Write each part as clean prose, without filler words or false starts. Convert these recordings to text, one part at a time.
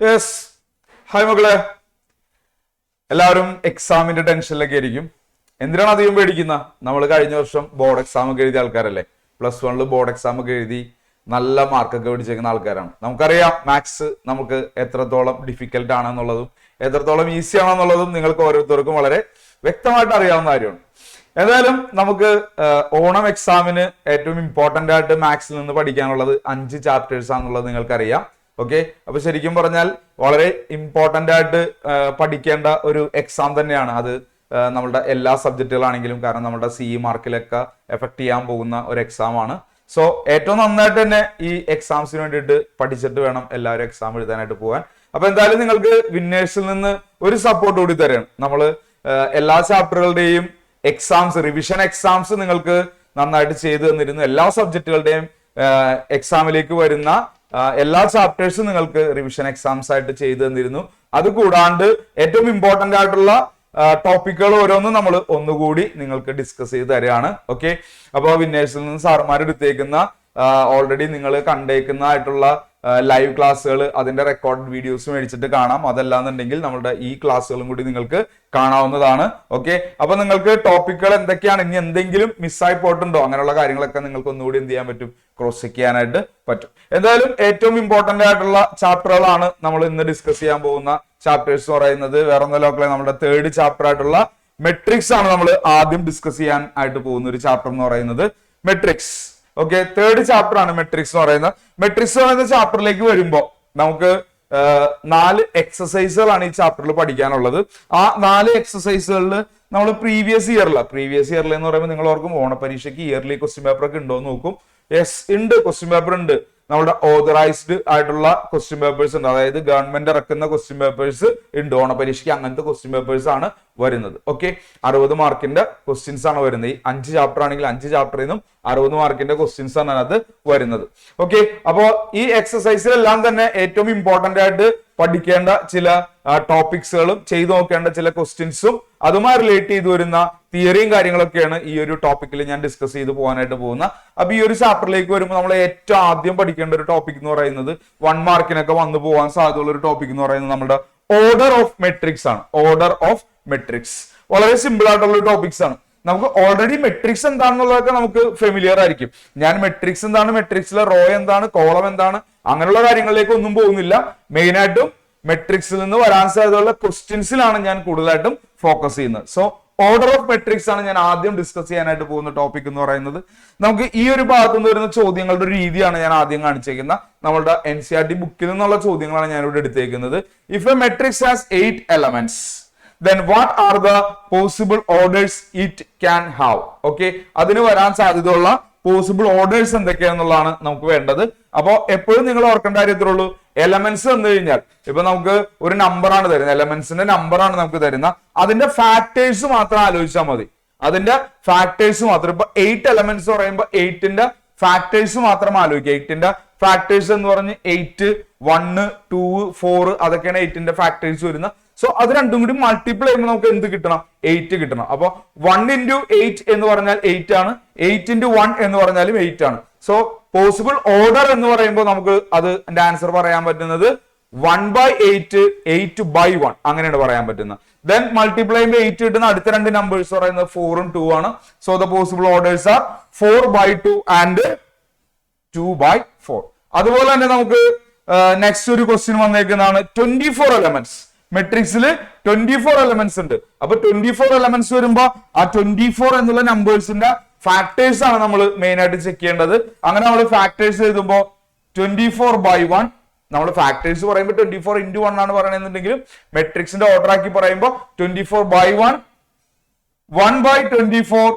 Yes, hi മക്കളെ. എല്ലാവരും എക്സാമിന്റെ ടെൻഷനിലൊക്കെ ആയിരിക്കും. എന്തിനാണ് അധികം പേടിക്കുന്ന? നമ്മൾ കഴിഞ്ഞ വർഷം ബോർഡ് എക്സാം ഒക്കെ എഴുതിയ ആൾക്കാരല്ലേ. +1 ബോർഡ് എക്സാം ഒക്കെ എഴുതി നല്ല മാർക്കൊക്കെ മേടിച്ചേക്കുന്ന ആൾക്കാരാണ്. നമുക്കറിയാം മാത്സ് നമുക്ക് എത്രത്തോളം ഡിഫിക്കൽട്ട് ആണെന്നുള്ളതും എത്രത്തോളം ഈസി ആണെന്നുള്ളതും നിങ്ങൾക്ക് ഓരോരുത്തർക്കും വളരെ വ്യക്തമായിട്ട് അറിയാവുന്ന കാര്യമാണ്. ഏതായാലും നമുക്ക് ഓണം എക്സാമിന് ഏറ്റവും ഇമ്പോർട്ടന്റ് ആയിട്ട് മാത്സിൽ നിന്ന് പഠിക്കാനുള്ളത് 5 ചാപ്റ്റേഴ്സ് ആണെന്നുള്ളത് നിങ്ങൾക്കറിയാം. ഓക്കെ, അപ്പൊ ശരിക്കും പറഞ്ഞാൽ വളരെ ഇമ്പോർട്ടന്റ് ആയിട്ട് പഠിക്കേണ്ട ഒരു എക്സാം തന്നെയാണ് അത്. നമ്മുടെ എല്ലാ സബ്ജക്റ്റുകളാണെങ്കിലും, കാരണം നമ്മുടെ CE മാർക്കിലൊക്കെ എഫക്ട് ചെയ്യാൻ പോകുന്ന ഒരു എക്സാം ആണ്. സോ ഏറ്റവും നന്നായിട്ട് തന്നെ ഈ എക്സാംസിന് വേണ്ടിയിട്ട് പഠിച്ചിട്ട് വേണം എല്ലാവരും എക്സാം എഴുതാനായിട്ട് പോകാൻ. അപ്പൊ എന്തായാലും നിങ്ങൾക്ക് വിന്നേഴ്സിൽ നിന്ന് ഒരു സപ്പോർട്ട് കൂടി തരാണ്. നമ്മൾ എല്ലാ ചാപ്റ്ററുകളുടെയും എക്സാംസ്, റിവിഷൻ എക്സാംസ് നിങ്ങൾക്ക് നന്നായിട്ട് ചെയ്തു തന്നിരുന്നു. എല്ലാ സബ്ജക്റ്റുകളുടെയും എക്സാമിലേക്ക് വരുന്ന എല്ലാ ചാപ്റ്റേഴ്സും നിങ്ങൾക്ക് റിവിഷൻ എക്സാംസ് ആയിട്ട് ചെയ്തു തന്നിരുന്നു. അതുകൂടാണ്ട് ഏറ്റവും ഇമ്പോർട്ടന്റ് ആയിട്ടുള്ള ടോപ്പിക്കുകൾ ഓരോന്നും നമ്മൾ ഒന്നുകൂടി നിങ്ങൾക്ക് ഡിസ്കസ് ചെയ്ത് തരികയാണ്. ഓക്കെ, അപ്പോൾ വിന്നേഴ്സിൽ നിന്ന് സാർമാർ എടുത്തേക്കുന്ന ഓൾറെഡി നിങ്ങൾ കണ്ടേക്കുന്നതായിട്ടുള്ള ലൈവ് ക്ലാസ്സുകൾ, അതിന്റെ റെക്കോർഡ് വീഡിയോസ് മേടിച്ചിട്ട് കാണാം. അതല്ലാന്നുണ്ടെങ്കിൽ നമ്മുടെ ഈ ക്ലാസ്സുകളും കൂടി നിങ്ങൾക്ക് കാണാവുന്നതാണ്. ഓക്കെ, അപ്പൊ നിങ്ങൾക്ക് ടോപ്പിക്കുകൾ എന്തൊക്കെയാണ്, ഇനി എന്തെങ്കിലും മിസ്സായി പോയിട്ടുണ്ടോ, അങ്ങനെയുള്ള കാര്യങ്ങളൊക്കെ നിങ്ങൾക്ക് ഒന്നുകൂടി എന്ത് ചെയ്യാൻ പറ്റും, ക്രോസ് ചെക്ക് ചെയ്യാനായിട്ട് പറ്റും. എന്തായാലും ഏറ്റവും ഇമ്പോർട്ടന്റ് ആയിട്ടുള്ള ചാപ്റ്ററുകളാണ് നമ്മൾ ഇന്ന് ഡിസ്കസ് ചെയ്യാൻ പോകുന്ന ചാപ്റ്റേഴ്സ് എന്ന് പറയുന്നത്. വേറെ ഒന്നല്ല, നമ്മുടെ 3rd ചാപ്റ്റർ ആയിട്ടുള്ള മെട്രിക്സ് ആണ് നമ്മൾ ആദ്യം ഡിസ്കസ് ചെയ്യാൻ ആയിട്ട് പോകുന്ന ഒരു ചാപ്റ്റർ എന്ന് പറയുന്നത് മെട്രിക്സ്. ഓക്കെ, 3rd ചാപ്റ്റർ ആണ് മെട്രിക്സ് എന്ന് പറയുന്നത്. മെട്രിക്സ് എന്ന് പറയുന്ന ചാപ്റ്ററിലേക്ക് വരുമ്പോൾ നമുക്ക് 4 എക്സസൈസുകളാണ് ഈ ചാപ്റ്ററിൽ പഠിക്കാനുള്ളത്. ആ 4 എക്സസൈസുകളിൽ നമ്മൾ പ്രീവിയസ് ഇയറിൽ എന്ന് പറയുമ്പോൾ നിങ്ങൾ ഓർക്കും ഓണപരീക്ഷയ്ക്ക് ഇയർലി ക്വസ്റ്റ്യൻ പേപ്പർ ഒക്കെ ഉണ്ടോ എന്ന് നോക്കും. യെസ് ഉണ്ട്, ക്വസ്റ്റ്യൻ പേപ്പർ ഉണ്ട്. നമ്മുടെ ഓതറൈസ്ഡ് ആയിട്ടുള്ള ക്വസ്റ്റ്യൻ പേപ്പേഴ്സ് ഉണ്ട്, അതായത് ഗവൺമെന്റ് ഇറക്കുന്ന ക്വസ്റ്റ്യൻ പേപ്പേഴ്സ് ഉണ്ട്. ഓണപരീക്ഷയ്ക്ക് അങ്ങനത്തെ ക്വസ്റ്റ്യൻ പേപ്പേഴ്സ് ആണ് വരുന്നത്. ഓക്കെ, 60 മാർക്കിന്റെ ക്വസ്റ്റ്യൻസ് ആണ് വരുന്നത്. ഈ 5 ചാപ്റ്റർ ആണെങ്കിൽ 5 ചാപ്റ്ററിൽ നിന്നും 60 മാർക്കിന്റെ ക്വസ്റ്റ്യൻസ് ആണ് അത് വരുന്നത്. ഓക്കെ, അപ്പോ ഈ എക്സസൈസിലെല്ലാം തന്നെ ഏറ്റവും ഇമ്പോർട്ടന്റ് ആയിട്ട് പഠിക്കേണ്ട ചില ടോപ്പിക്സുകളും ചെയ്തു നോക്കേണ്ട ചില ക്വസ്റ്റ്യൻസും അതുമായി റിലേറ്റ് ചെയ്ത് വരുന്ന തിയറിയും കാര്യങ്ങളൊക്കെയാണ് ഈ ഒരു ടോപ്പിക്കിൽ ഞാൻ ഡിസ്കസ് ചെയ്ത് പോകാനായിട്ട് പോകുന്ന. അപ്പൊ ഈ ഒരു ചാപ്റ്ററിലേക്ക് വരുമ്പോൾ നമ്മൾ ഏറ്റവും ആദ്യം പഠിക്കേണ്ട ഒരു ടോപ്പിക് എന്ന് പറയുന്നത് 1 മാർക്കിനൊക്കെ വന്നു പോകാൻ സാധ്യതയുള്ള ഒരു ടോപ്പിക് എന്ന് പറയുന്നത് നമ്മുടെ ഓർഡർ ഓഫ് മെട്രിക്സ് ആണ്. ഓർഡർ ഓഫ് മെട്രിക്സ് വളരെ സിമ്പിൾ ആയിട്ടുള്ള ഒരു ടോപ്പിക്സ് ആണ്. നമുക്ക് ഓൾറെഡി മെട്രിക്സ് എന്താണെന്നുള്ളതൊക്കെ നമുക്ക് ഫെമിലിയർ ആയിരിക്കും. ഞാൻ മെട്രിക്സ് എന്താണ്, മെട്രിക്സിലെ റോ എന്താണ്, കോളം എന്താണ്, അങ്ങനെയുള്ള കാര്യങ്ങളിലേക്ക് ഒന്നും പോകുന്നില്ല. മെയിൻ ആയിട്ടും മെട്രിക്സിൽ നിന്ന് വരാൻ സാധ്യതയുള്ള ക്വസ്റ്റ്യൻസിലാണ് ഞാൻ കൂടുതലായിട്ടും ഫോക്കസ് ചെയ്യുന്നത്. സോ ഓർഡർ ഓഫ് മെട്രിക്സ് ആണ് ഞാൻ ആദ്യം ഡിസ്കസ് ചെയ്യാനായിട്ട് പോകുന്ന ടോപ്പിക് എന്ന് പറയുന്നത്. നമുക്ക് ഈ ഒരു ഭാഗത്തു നിന്ന് വരുന്ന ചോദ്യങ്ങളുടെ ഒരു രീതിയാണ് ഞാൻ ആദ്യം കാണിച്ചേക്കുന്നത്. നമ്മുടെ NCERT ബുക്കിൽ നിന്നുള്ള ചോദ്യങ്ങളാണ് ഞാൻ ഇവിടെ എടുത്തേക്കുന്നത്. If A matrix has 8 elements, then what are the possible orders it can have? Okay, അതിന് വരാൻ സാധ്യതയുള്ള പോസിബിൾ ഓർഡേഴ്സ് എന്തൊക്കെയാണെന്നുള്ളതാണ് നമുക്ക് വേണ്ടത്. അപ്പോ എപ്പോഴും നിങ്ങൾ ഓർക്കേണ്ട കാര്യത്തിലുള്ളൂ, എലമെന്റ്സ് എന്ന് കഴിഞ്ഞാൽ ഇപ്പൊ നമുക്ക് ഒരു നമ്പർ ആണ് തരുന്നത്, എലമെന്റ്സിന്റെ നമ്പർ ആണ് നമുക്ക് തരുന്ന, അതിന്റെ ഫാക്ടേഴ്സ് മാത്രം ആലോചിച്ചാൽ മതി. അതിന്റെ ഫാക്ടേഴ്സ് മാത്രം. ഇപ്പൊ 8 എലമെന്റ്സ് പറയുമ്പോൾ 8ന്റെ ഫാക്ടേഴ്സ് മാത്രം ആലോചിക്കുക. 8ന്റെ ഫാക്ടേഴ്സ് എന്ന് പറഞ്ഞ് 8, 1, 2, 4 അതൊക്കെയാണ് 8ന്റെ ഫാക്ടേഴ്സ് വരുന്നത്. സോ അത് രണ്ടും കൂടി മൾട്ടിപ്ലൈ ചെയ്യുമ്പോൾ നമുക്ക് എന്ത് കിട്ടണം, 8 കിട്ടണം. അപ്പൊ 1 into 8 എന്ന് പറഞ്ഞാൽ 8 ആണ്, 8 into 1 എന്ന് പറഞ്ഞാലും 8 ആണ്. സോ പോസിബിൾ ഓർഡർ എന്ന് പറയുമ്പോൾ നമുക്ക് അതിന്റെ ആൻസർ പറയാൻ പറ്റുന്നത് 1/8, 8/1 അങ്ങനെയാണ് പറയാൻ പറ്റുന്നത്. ദെൻ മൾട്ടിപ്ലൈ ചെയ്യുമ്പോൾ 8 കിട്ടുന്ന അടുത്ത 2 നമ്പേഴ്സ് പറയുന്നത് 4ഉം 2 ആണ്. So the possible orders R 4/2 and 2/4. അതുപോലെ തന്നെ നമുക്ക് നെക്സ്റ്റ് ഒരു ക്വസ്റ്റ്യൻ വന്നേക്കുന്നതാണ് 24 എലമെന്റ്സ്. മെട്രിക്സിൽ 24 എലമെന്റ്സ് ഉണ്ട്. അപ്പൊ 24 എലമെന്റ്സ് വരുമ്പോ ആ 24 എന്നുള്ള നമ്പേഴ്സിന്റെ ഫാക്ടേഴ്സ് ആണ് നമ്മൾ മെയിൻ ആയിട്ട് ചെക്ക് ചെയ്യേണ്ടത്. അങ്ങനെ നമ്മൾ ഫാക്ടേഴ്സ് എഴുതുമ്പോൾ 24/1, നമ്മൾ ഫാക്ടേഴ്സ് പറയുമ്പോൾ 24 into 1 ആണ് പറയണെന്നുണ്ടെങ്കിലും മെട്രിക്സിന്റെ ഓർഡർ ആക്കി പറയുമ്പോൾ 24/1, 1/24,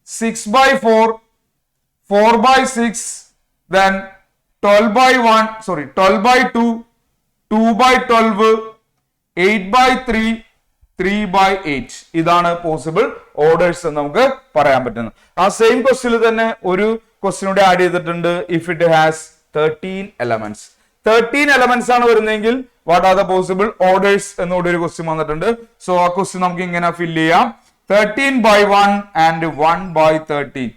6/4, 4/6, then 12/2, 2/12, 8/3, 3/8. ഇതാണ് പോസിബിൾ ഓർഡേഴ്സ് എന്ന് നമുക്ക് പറയാൻ പറ്റുന്നത്. ആ സെയിം ക്വസ്റ്റ്യനിൽ തന്നെ ഒരു ക്വസ്റ്റ്യൻ കൂടെ ആഡ് ചെയ്തിട്ടുണ്ട്. If it has 13 elements. 13 elements ആണ് വരുന്നതെങ്കിൽ what are the possible orders എന്നൂടെ ഒരു ക്വസ്റ്റ്യൻ വന്നിട്ടുണ്ട്. സോ ആ ക്വസ്റ്റ്യൻ നമുക്ക് ഇങ്ങനെ ഫില്ല് ചെയ്യാം. 13/1 and 1/13.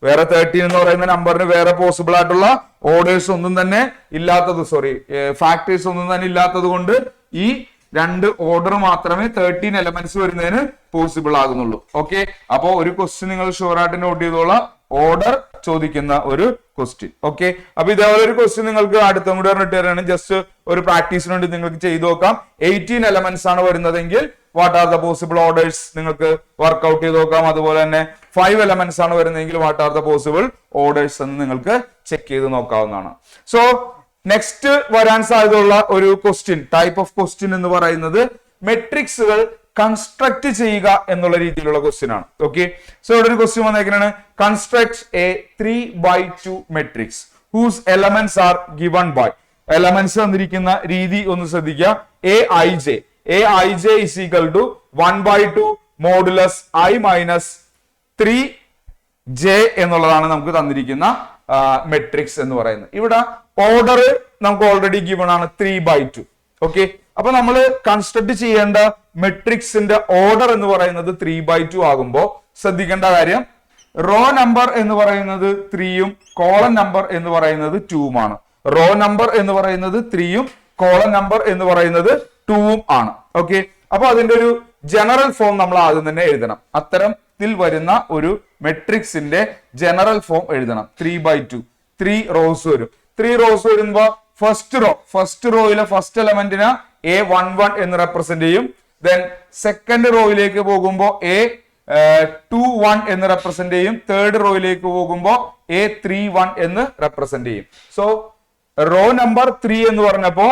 വേറെ 13 എന്ന് പറയുന്ന നമ്പറിന് വേറെ പോസിബിൾ ആയിട്ടുള്ള ഓർഡേഴ്സ് ഒന്നും തന്നെ ഇല്ലാത്തത്, ഫാക്ടേഴ്സ് ഒന്നും തന്നെ ഇല്ലാത്തത് കൊണ്ട് ഈ രണ്ട് ഓർഡർ മാത്രമേ 13 എലമെന്റ്സ് വരുന്നതിന് പോസിബിൾ ആകുന്നുള്ളൂ. ഓക്കെ, അപ്പോ ഒരു ക്വസ്റ്റ്യൻ നിങ്ങൾ ഷുവർ ആയിട്ട് നോട്ട് ചെയ്തോളാം, ഓർഡർ ചോദിക്കുന്ന ഒരു ക്വസ്റ്റ്യൻ. ഓക്കെ, അപ്പൊ ഇതേപോലെ ഒരു ക്വസ്റ്റ്യൻ നിങ്ങൾക്ക് അടുത്തും കൂടി പറഞ്ഞിട്ട് തരാണ്. ജസ്റ്റ് ഒരു പ്രാക്ടീസിന് വേണ്ടി നിങ്ങൾക്ക് ചെയ്തു നോക്കാം. 18 എലമെന്റ്സ് ആണ് വരുന്നതെങ്കിൽ what are the possible orders നിങ്ങൾക്ക് വർക്ക്ഔട്ട് ചെയ്ത് നോക്കാം. അതുപോലെ തന്നെ 5 എലമെന്റ്സ് ആണ് വരുന്നതെങ്കിൽ what are the possible orders എന്ന് നിങ്ങൾക്ക് ചെക്ക് ചെയ്ത് നോക്കാവുന്നതാണ്. സോ നെക്സ്റ്റ് വരാൻ സാധ്യതയുള്ള ഒരു ക്വസ്റ്റ്യൻ, ടൈപ്പ് ഓഫ് ക്വസ്റ്റ്യൻ എന്ന് പറയുന്നത് മെട്രിക്സുകൾ കൺസ്ട്രക്ട് ചെയ്യുക എന്നുള്ള രീതിയിലുള്ള ക്വസ്റ്റ്യൻ ആണ്. ഓക്കെ, സോ ഇവിടെ ഒരു ക്വസ്റ്റ്യൻ വന്നേക്കാണ്, construct a 3/2 matrix whose elements are given by. Elements തന്നിരിക്കുന്ന രീതി ഒന്ന് ശ്രദ്ധിക്കുക. aij is equal to 1/2 modulus i minus 3j എന്നുള്ളതാണ് നമുക്ക് തന്നിരിക്കുന്ന മെട്രിക്സ് എന്ന് പറയുന്നത്. ഇവിടെ ഓർഡർ നമുക്ക് ഓൾറെഡി ഗിവൺ ആണ് 3/2. ഓക്കെ, അപ്പൊ നമ്മൾ കൺസ്ട്രക്ട് ചെയ്യേണ്ട മെട്രിക്സിന്റെ ഓർഡർ എന്ന് പറയുന്നത് 3/2 ആകുമ്പോൾ ശ്രദ്ധിക്കേണ്ട കാര്യം, റോ നമ്പർ എന്ന് പറയുന്നത് 3ഉം കോളം നമ്പർ എന്ന് പറയുന്നത് 2ഉം ആണ്. റോ നമ്പർ എന്ന് പറയുന്നത് 3ഉം കോളം നമ്പർ എന്ന് പറയുന്നത് 2ഉം ആണ്. ഓക്കെ, അപ്പൊ അതിന്റെ ഒരു ജനറൽ ഫോം നമ്മൾ ആദ്യം തന്നെ എഴുതണം. അത്തരത്തിൽ വരുന്ന ഒരു മെട്രിക്സിന്റെ ജനറൽ ഫോം എഴുതണം. 3/2, 3 റോസ് വരും. 3 റോസ് വരുമ്പോ ഫസ്റ്റ് റോയിലെ ഫസ്റ്റ് എലമെന്റിന് a11 എന്ന് റെപ്രസെന്റ് ചെയ്യും. ദെൻ സെക്കൻഡ് റോയിലേക്ക് പോകുമ്പോൾ a21 എന്ന് റെപ്രസെന്റ് ചെയ്യും. തേർഡ് റോയിലേക്ക് പോകുമ്പോൾ a31 എന്ന് റെപ്രസെന്റ് ചെയ്യും. സോ റോ നമ്പർ 3 എന്ന് പറഞ്ഞപ്പോ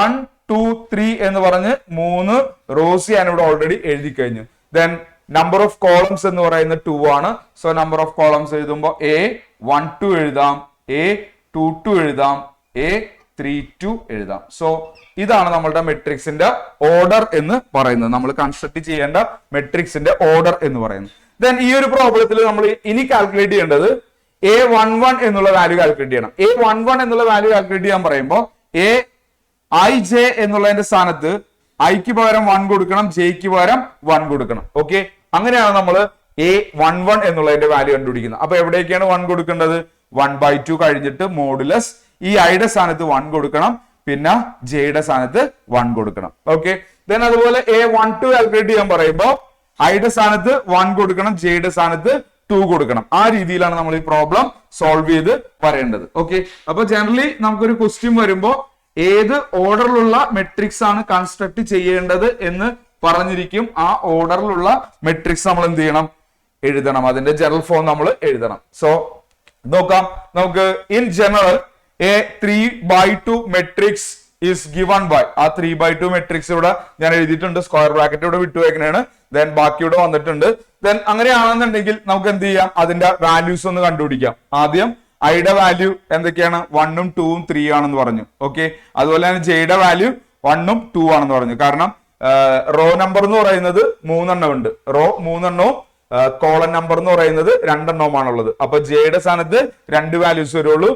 1, 2, 3 എന്ന് പറഞ്ഞ് 3 റോസ് ഞാൻ ഇവിടെ ഓൾറെഡി എഴുതി കഴിഞ്ഞു. ദെൻ നമ്പർ ഓഫ് കോളംസ് എന്ന് പറയുന്നത് 2 ആണ്. സോ നമ്പർ ഓഫ് കോളംസ് എഴുതുമ്പോൾ a12 എഴുതാം, a22 എഴുതാം, a32 എഴുതാം. സോ ഇതാണ് നമ്മളുടെ മെട്രിക്സിന്റെ ഓർഡർ എന്ന് പറയുന്നത്, നമ്മൾ കൺസ്ട്രക്ട് ചെയ്യേണ്ട മെട്രിക്സിന്റെ ഓർഡർ എന്ന് പറയുന്നത്. ദെൻ ഈ ഒരു പ്രോബ്ലത്തിൽ നമ്മൾ ഇനി കാൽക്കുലേറ്റ് ചെയ്യേണ്ടത് a11 എന്നുള്ള വാല്യൂ കാൽക്കുലേറ്റ് ചെയ്യണം. a11 എന്നുള്ള വാല്യൂ കാൽക്കുലേറ്റ് ചെയ്യാൻ പറയുമ്പോൾ aij എന്നുള്ളതിന്റെ സ്ഥാനത്ത് ഐക്ക് പകരം 1 കൊടുക്കണം, ജെക്ക് പകരം 1 കൊടുക്കണം. ഓക്കെ, അങ്ങനെയാണ് നമ്മൾ a11 എന്നുള്ളതിന്റെ വാല്യൂ കണ്ടുപിടിക്കുന്നത്. അപ്പൊ എവിടേക്കാണ് 1 കൊടുക്കേണ്ടത്? 1/2 കഴിഞ്ഞിട്ട് മോഡുലസ് ഈ ഐയുടെ സ്ഥാനത്ത് 1 കൊടുക്കണം, പിന്നെ ജെയുടെ സ്ഥാനത്ത് 1 കൊടുക്കണം. ഓക്കെ, ദെൻ അതുപോലെ a12 കാൽക്കുലേറ്റ് ചെയ്യാൻ പറയുമ്പോൾ ഐയുടെ സ്ഥാനത്ത് 1 കൊടുക്കണം, ജെയുടെ സ്ഥാനത്ത് 2 കൊടുക്കണം. ആ രീതിയിലാണ് നമ്മൾ ഈ പ്രോബ്ലം സോൾവ് ചെയ്ത് പറയേണ്ടത്. ഓക്കെ, അപ്പൊ ജനറലി നമുക്കൊരു ക്വസ്റ്റ്യൻ വരുമ്പോൾ ഏത് ഓർഡറിലുള്ള മെട്രിക്സ് ആണ് കൺസ്ട്രക്ട് ചെയ്യേണ്ടത് എന്ന് പറഞ്ഞിരിക്കും. ആ ഓർഡറിലുള്ള മെട്രിക്സ് നമ്മൾ എന്ത് ചെയ്യണം? എഴുതണം. അതിന്റെ ജനറൽ ഫോം നമ്മൾ എഴുതണം. സോ നോക്കാം, നമുക്ക് in general a 3/2 matrix is given by, ആ 3/2 മെട്രിക്സ് ഇവിടെ ഞാൻ എഴുതിയിട്ടുണ്ട്, സ്ക്വയർ ബ്രാക്കറ്റ് ഇവിടെ വിട്ടുവെക്കണേണ്. ദെൻ ബാക്കി ഇവിടെ വന്നിട്ടുണ്ട്. ദെൻ അങ്ങനെയാണെന്നുണ്ടെങ്കിൽ നമുക്ക് എന്ത് ചെയ്യാം? അതിന്റെ വാല്യൂസ് ഒന്ന് കണ്ടുപിടിക്കാം. ആദ്യം ഐയുടെ വാല്യൂ എന്തൊക്കെയാണ്? 1ഉം 2ഉം 3 ആണെന്ന് പറഞ്ഞു. ഓക്കെ, അതുപോലെ തന്നെ ജെയുടെ വാല്യൂ 1ഉം 2 ആണെന്ന് പറഞ്ഞു. കാരണം റോ നമ്പർ എന്ന് പറയുന്നത് 3 എണ്ണം ഉണ്ട്, റോ 3 എണ്ണവും കോളൻ നമ്പർ എന്ന് പറയുന്നത് 2 എണ്ണവുമാണുള്ളത്. അപ്പൊ ജെയുടെ സ്ഥാനത്ത് 2 വാല്യൂസ് വരുള്ളൂ,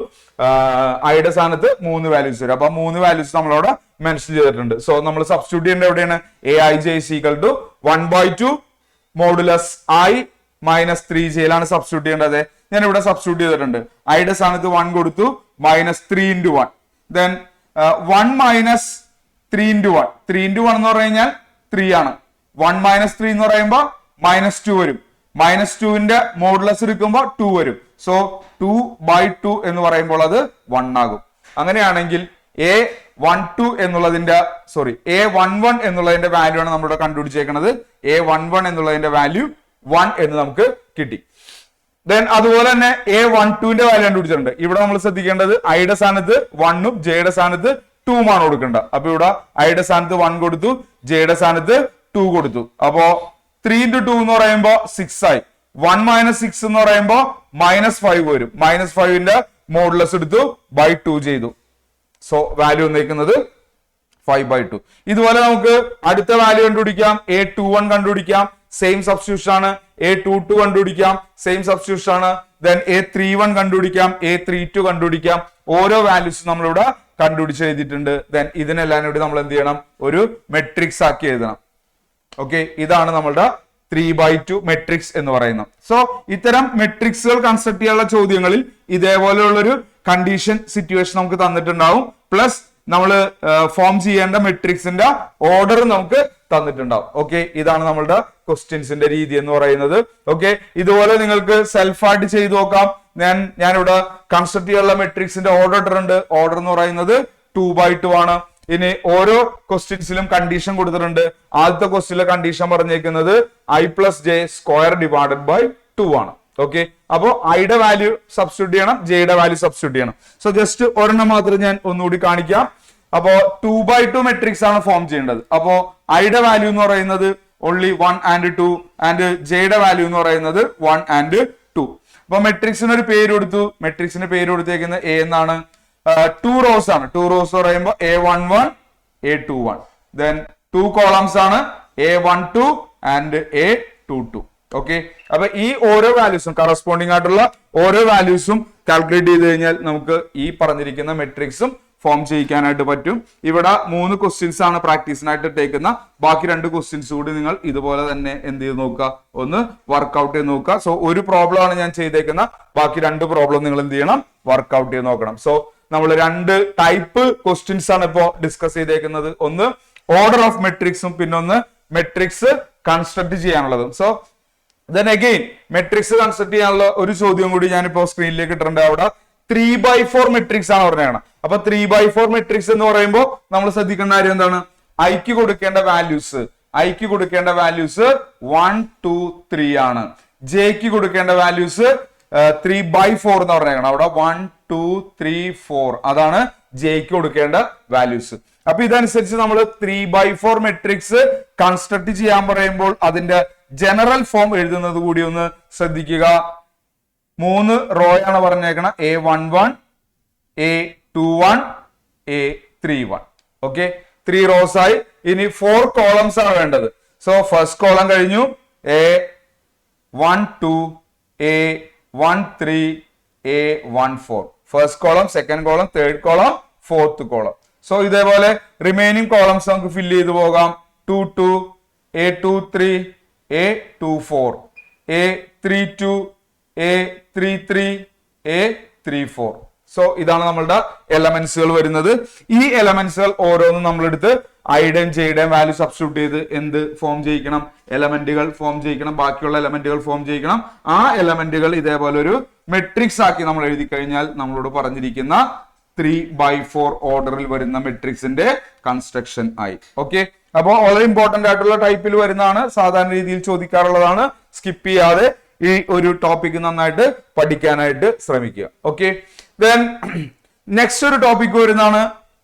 ഐയുടെ സ്ഥാനത്ത് 3 വാല്യൂസ് വരും. അപ്പൊ 3 വാല്യൂസ് നമ്മളവിടെ മെൻഷൻ ചെയ്തിട്ടുണ്ട്. സോ നമ്മൾ സബ്സ്റ്റിറ്റ്യൂട്ട് ചെയ്യേണ്ട എവിടെയാണ്? aij is equal to 1/2 modulus i minus 3j substitute ചെയ്യേണ്ടത്. ഞാൻ ഇവിടെ സബ്സ്റ്റിറ്റ്യൂട്ട് ചെയ്തിട്ടുണ്ട്. ഐയുടെ സ്ഥാനത്ത് 1 കൊടുത്തു, minus 3 into 1. Then 1 minus 3 into 1. 3 into 1 എന്ന് പറഞ്ഞു കഴിഞ്ഞാൽ 3 ആണ്. 1 മൈനസ് 3 എന്ന് പറയുമ്പോൾ -2 വരും. -2ന്റെ മോഡുലസ് എടുക്കുമ്പോൾ 2 വരും. സോ 2/2 എന്ന് പറയുമ്പോൾ അത് 1 ആകും. അങ്ങനെയാണെങ്കിൽ a11 എന്നുള്ളതിന്റെ a11 എന്നുള്ളതിന്റെ വാല്യൂ ആണ് നമ്മളിവിടെ കണ്ടുപിടിച്ചേക്കുന്നത്. a11 എന്നുള്ളതിന്റെ വാല്യൂ 1 എന്ന് നമുക്ക് കിട്ടി. ദെൻ അതുപോലെ തന്നെ a12ന്റെ വാല്യൂ കണ്ടുപിടിച്ചിട്ടുണ്ട്. ഇവിടെ നമ്മൾ ശ്രദ്ധിക്കേണ്ടത് ഐയുടെ സ്ഥാനത്ത് 1ഉം ജെയുടെ സ്ഥാനത്ത് 2ഉം ആണ് കൊടുക്കേണ്ടത്. അപ്പൊ ഇവിടെ ഐയുടെ സ്ഥാനത്ത് 1 കൊടുത്തു, ജെയുടെ സ്ഥാനത്ത് 2 കൊടുത്തു. അപ്പോ 3 into 2 എന്ന് പറയുമ്പോൾ 6 ആയി. 1 മൈനസ് 6 എന്ന് പറയുമ്പോൾ -5 വരും. -5ന്റെ മോഡുലസ് എടുത്തു, by 2 ചെയ്തു. സോ വാല്യൂ വന്നിരിക്കുന്നത് 5/2. ഇതുപോലെ നമുക്ക് അടുത്ത വാല്യൂ കണ്ടുപിടിക്കാം. a21 കണ്ടുപിടിക്കാം, സെയിം സബ്സ്റ്റിറ്റ്യൂഷൻ ആണ്. a22 കണ്ടുപിടിക്കാം, സെയിം സബ്സ്റ്റിറ്റ്യൂഷൻ ആണ്. ദെൻ a31 കണ്ടുപിടിക്കാം, a32 കണ്ടുപിടിക്കാം. ഓരോ വാല്യൂസ് നമ്മളിവിടെ കണ്ടുപിടിച്ച് എഴുതിയിട്ടുണ്ട്. ദെൻ ഇതിനെല്ലാം കൂടി നമ്മൾ എന്ത് ചെയ്യണം? ഒരു മെട്രിക്സ് ആക്കി എഴുതണം. ഓക്കെ, ഇതാണ് നമ്മളുടെ 3/2 മെട്രിക്സ് എന്ന് പറയുന്നത്. സോ ഇത്തരം മെട്രിക്സുകൾ കൺസ്ട്രക്ട് ചെയ്യാനുള്ള ചോദ്യങ്ങളിൽ ഇതേപോലെയുള്ളൊരു കണ്ടീഷൻ സിറ്റുവേഷൻ നമുക്ക് തന്നിട്ടുണ്ടാവും. പ്ലസ് നമ്മൾ ഫോം ചെയ്യേണ്ട മെട്രിക്സിന്റെ ഓർഡർ നമുക്ക് തന്നിട്ടുണ്ടാവും. ഓക്കെ, ഇതാണ് നമ്മളുടെ ക്വസ്റ്റ്യൻസിന്റെ രീതി എന്ന് പറയുന്നത്. ഓക്കെ, ഇതുപോലെ നിങ്ങൾക്ക് സെൽഫായിട്ട് ചെയ്തു നോക്കാം. ഞാനിവിടെ കൺസ്ട്രക്ട് ചെയ്യാനുള്ള മെട്രിക്സിന്റെ ഓർഡർ ഇട്ടിട്ടുണ്ട്. ഓർഡർ എന്ന് പറയുന്നത് 2/2 ആണ്. ഇനി ഓരോ ക്വസ്റ്റ്യൻസിലും കണ്ടീഷൻ കൊടുത്തിട്ടുണ്ട്. ആദ്യത്തെ ക്വസ്റ്റ്യനിലെ കണ്ടീഷൻ പറഞ്ഞേക്കുന്നത് i+j² ആണ്. ഓക്കെ, അപ്പോ ഐയുടെ വാല്യൂ സബ്സ്റ്റിറ്റ്യൂട്ട് ചെയ്യണം, ജെയുടെ വാല്യൂ സബ്സ്റ്റിറ്റ്യൂട്ട് ചെയ്യണം. സോ ജസ്റ്റ് ഒരെണ്ണം മാത്രം ഞാൻ ഒന്നുകൂടി കാണിക്കാം. അപ്പോ 2/2 മെട്രിക്സ് ആണ് ഫോം ചെയ്യേണ്ടത്. അപ്പോ ഐയുടെ വാല്യൂ എന്ന് പറയുന്നത് ഓൺലി 1 and 2 ആൻഡ് ജെയുടെ വാല്യൂ എന്ന് പറയുന്നത് 1 and 2. അപ്പൊ മെട്രിക്സിന് ഒരു പേര് കൊടുത്തു. മെട്രിക്സിന് പേര് കൊടുത്തേക്കുന്നത് എ എന്നാണ്. 2 റോസ് ആണ്. 2 റോസ് പറയുമ്പോൾ A11 A21. ദെൻ 2 കോളംസ് ആണ് A12 ആൻഡ് A22. ഓക്കെ, അപ്പൊ ഈ ഓരോ വാല്യൂസും കറസ്പോണ്ടിങ് ആയിട്ടുള്ള ഓരോ വാല്യൂസും കാൽക്കുലേറ്റ് ചെയ്ത് കഴിഞ്ഞാൽ നമുക്ക് ഈ പറഞ്ഞിരിക്കുന്ന മെട്രിക്സും ഫോം ചെയ്യിക്കാനായിട്ട് പറ്റും. ഇവിടെ 3 ക്വസ്റ്റ്യൻസ് ആണ് പ്രാക്ടീസിനായിട്ട് ഇട്ടേക്കുന്ന. ബാക്കി 2 ക്വസ്റ്റ്യൻസ് കൂടി നിങ്ങൾ ഇതുപോലെ തന്നെ എന്ത് ചെയ്ത് നോക്കുക, ഒന്ന് വർക്ക്ഔട്ട് ചെയ്ത് നോക്കുക. സോ ഒരു പ്രോബ്ലം ആണ് ഞാൻ ചെയ്തേക്കുന്ന, ബാക്കി 2 പ്രോബ്ലം നിങ്ങൾ എന്ത് ചെയ്യണം, വർക്ക്ഔട്ട് ചെയ്ത് നോക്കണം. സോ നമ്മൾ 2 ടൈപ്പ് ക്വസ്റ്റ്യൻസ് ആണ് ഇപ്പോ ഡിസ്കസ് ചെയ്തേക്കുന്നത്. ഒന്ന് ഓർഡർ ഓഫ് മെട്രിക്സും പിന്നെ ഒന്ന് മെട്രിക്സ് കൺസ്ട്രക്ട് ചെയ്യാനുള്ളതും. So then again matrix construct ചെയ്യാനുള്ള ഒരു ചോദ്യം കൂടി ഞാനിപ്പോ സ്ക്രീനിലേക്ക് ഇട്ടിട്ടുണ്ട്. അവിടെ 3/4 മെട്രിക്സ് ആണ് പറഞ്ഞത്. അപ്പൊ 3/4 മെട്രിക്സ് എന്ന് പറയുമ്പോൾ നമ്മൾ ശ്രദ്ധിക്കേണ്ട കാര്യം എന്താണ്, ഐക്ക് കൊടുക്കേണ്ട വാല്യൂസ് 1 2 3 ആണ്. ജെക്ക് കൊടുക്കേണ്ട വാല്യൂസ് 3/4 എന്ന് പറഞ്ഞേക്കണം. അവിടെ 1 2 3 4 അതാണ് ജെക്ക് കൊടുക്കേണ്ട വാല്യൂസ്. അപ്പൊ ഇതനുസരിച്ച് നമ്മൾ 3/4 മെട്രിക്സ് കൺസ്ട്രക്ട് ചെയ്യാൻ പറയുമ്പോൾ അതിന്റെ ജനറൽ ഫോം എഴുതുന്നത് കൂടി ഒന്ന് ശ്രദ്ധിക്കുക. 3 റോ ആണ് പറഞ്ഞേക്കണം. A11 A21 A31. Okay, 3 rose ആയി. ഇനി 4 കോളംസ് ആണ് വേണ്ടത്. സോ ഫസ്റ്റ് കോളം കഴിഞ്ഞു, A12 A13 A14. First column, second column, third column, fourth column. So ഇതേപോലെ റിമൈനിങ് കോളംസ് നമുക്ക് ഫില്ല് ചെയ്ത് പോകാം. 22 A23 A24 A32 A33 A34. So ഇതാണ് നമ്മളുടെ എലമെന്റ്സുകൾ വരുന്നത്. ഈ എലമെന്റ്സുകൾ ഓരോന്നും നമ്മളെടുത്ത് ഐയുടെയും ജെയുടെയും വാല്യൂ സബ്സ്റ്റിറ്റ്യൂട്ട് ചെയ്ത് എന്ത് ഫോം ചെയ്യിക്കണം, എലമെന്റുകൾ ഫോം ചെയ്യിക്കണം. ബാക്കിയുള്ള എലമെന്റുകൾ ഫോം ചെയ്യിക്കണം. ആ എലമെന്റുകൾ ഇതേപോലെ ഒരു മെട്രിക്സ് ആക്കി നമ്മൾ എഴുതി കഴിഞ്ഞാൽ നമ്മളോട് പറഞ്ഞിരിക്കുന്ന 3/4 ഓർഡറിൽ വരുന്ന മെട്രിക്സിന്റെ കൺസ്ട്രക്ഷൻ ആയി. ഓക്കെ, അപ്പോ വളരെ ഇമ്പോർട്ടന്റ് ആയിട്ടുള്ള ടൈപ്പിൽ വരുന്നതാണ്, സാധാരണ രീതിയിൽ ചോദിക്കാറുള്ളതാണ്. സ്കിപ്പ് ചെയ്യാതെ ഈ ഒരു ടോപ്പിക് നന്നായിട്ട് പഠിക്കാനായിട്ട് ശ്രമിക്കുക. ഓക്കെ, ദെൻ നെക്സ്റ്റ് ഒരു ടോപ്പിക് വരുന്നതാണ്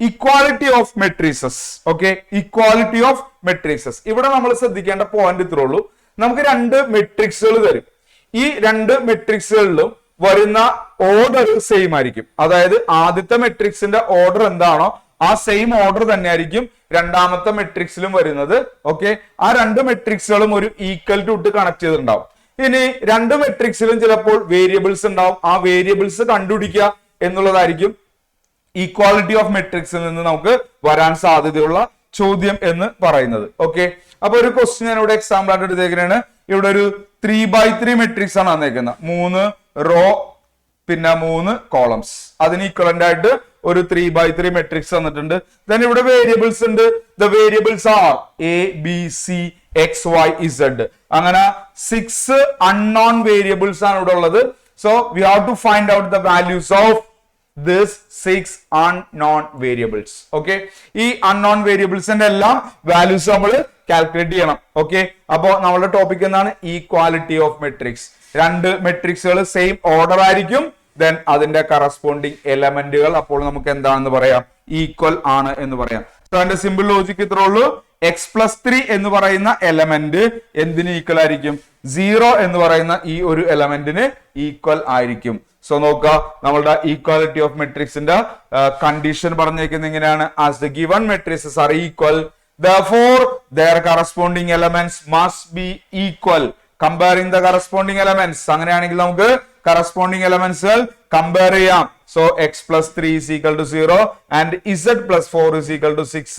equality of matrices. Okay, equality of matrixes. ഇവിടെ നമ്മൾ ശ്രദ്ധിക്കേണ്ട പോയിന്റ് ഇത്രേ ഉള്ളൂ. നമുക്ക് 2 മെട്രിക്സുകൾ തരും. ഈ 2 മെട്രിക്സുകളിലും വരുന്ന ഓർഡർ സെയിം ആയിരിക്കും. അതായത് ആദ്യത്തെ മെട്രിക്സിന്റെ ഓർഡർ എന്താണോ ആ സെയിം ഓർഡർ തന്നെ ആയിരിക്കും രണ്ടാമത്തെ മെട്രിക്സിലും വരുന്നത്. ഓക്കെ, ആ 2 മെട്രിക്സുകളും ഒരു ഈക്വൽ ടു ഇട്ട് കണക്ട് ചെയ്തിട്ടുണ്ടാവും. ഇനി 2 മെട്രിക്സിലും ചിലപ്പോൾ വേരിയബിൾസ് ഉണ്ടാവും. ആ വേരിയബിൾസ് കണ്ടുപിടിക്കുക എന്നുള്ളതായിരിക്കും ഈക്വാലിറ്റി ഓഫ് മെട്രിക്സിൽ നിന്ന് നമുക്ക് വരാൻ സാധ്യതയുള്ള ചോദ്യം എന്ന് പറയുന്നത്. ഓക്കെ, അപ്പൊ ഒരു ക്വസ്റ്റ്യൻ ഞാൻ ഇവിടെ എക്സാമ്പിൾ ആയിട്ട് എടുത്തേക്കാണ്. ഇവിടെ ഒരു 3/3 മെട്രിക്സ് ആണ് വന്നേക്കുന്നത്. 3 റോ പിന്നെ 3 കോളംസ്. അതിന് ഈക്വലന്റ് ആയിട്ട് ഒരു 3/3 മെട്രിക്സ് തന്നിട്ടുണ്ട്. ദെൻ ഇവിടെ വേരിയബിൾസ് ഉണ്ട്. The variables are ABCXYZ. അങ്ങനെ 6 അൺനോൺ വേരിയബിൾസ് ആണ് ഇവിടെ ഉള്ളത്. So we have to find out the values of this 6 unknown variables. Okay, ഈ അൺനോൺ വേരിയബിൾസിന്റെ എല്ലാം വാല്യൂസ് നമ്മൾ കാൽക്കുലേറ്റ് ചെയ്യണം. ഓക്കെ, അപ്പോ നമ്മുടെ ടോപ്പിക് എന്താണ്, ഈക്വാലിറ്റി ഓഫ് മെട്രിക്സ്. 2 മെട്രിക്സുകൾ സെയിം ഓർഡർ ആയിരിക്കും. ദെൻ അതിന്റെ കറസ്പോണ്ടിങ് എലമെന്റുകൾ അപ്പോൾ നമുക്ക് എന്താണെന്ന് പറയാം, ഈക്വൽ ആണ് എന്ന് പറയാം. സോ അതിന്റെ സിമ്പിൾ ലോജിക് ഇത്രേ ഉള്ളൂ. x+3 എന്ന് പറയുന്ന എലമെന്റ് എന്തിന് ഈക്വൽ ആയിരിക്കും, 0 എന്ന് പറയുന്ന ഈ ഒരു എലമെന്റിന് ഈക്വൽ ആയിരിക്കും. സോ നോക്കുക, നമ്മളുടെ ഈക്വാലിറ്റി ഓഫ് മെട്രിക്സിന്റെ കണ്ടീഷൻ പറഞ്ഞേക്കുന്നത് എങ്ങനെയാണ്, as the given matrices are equal therefore their corresponding elements must be equal. Comparing the corresponding elements, അങ്ങനെയാണെങ്കിൽ നമുക്ക് corresponding elements കമ്പയർ ചെയ്യാം. So x+3 is equal to 0 and z+4 is equal to 6.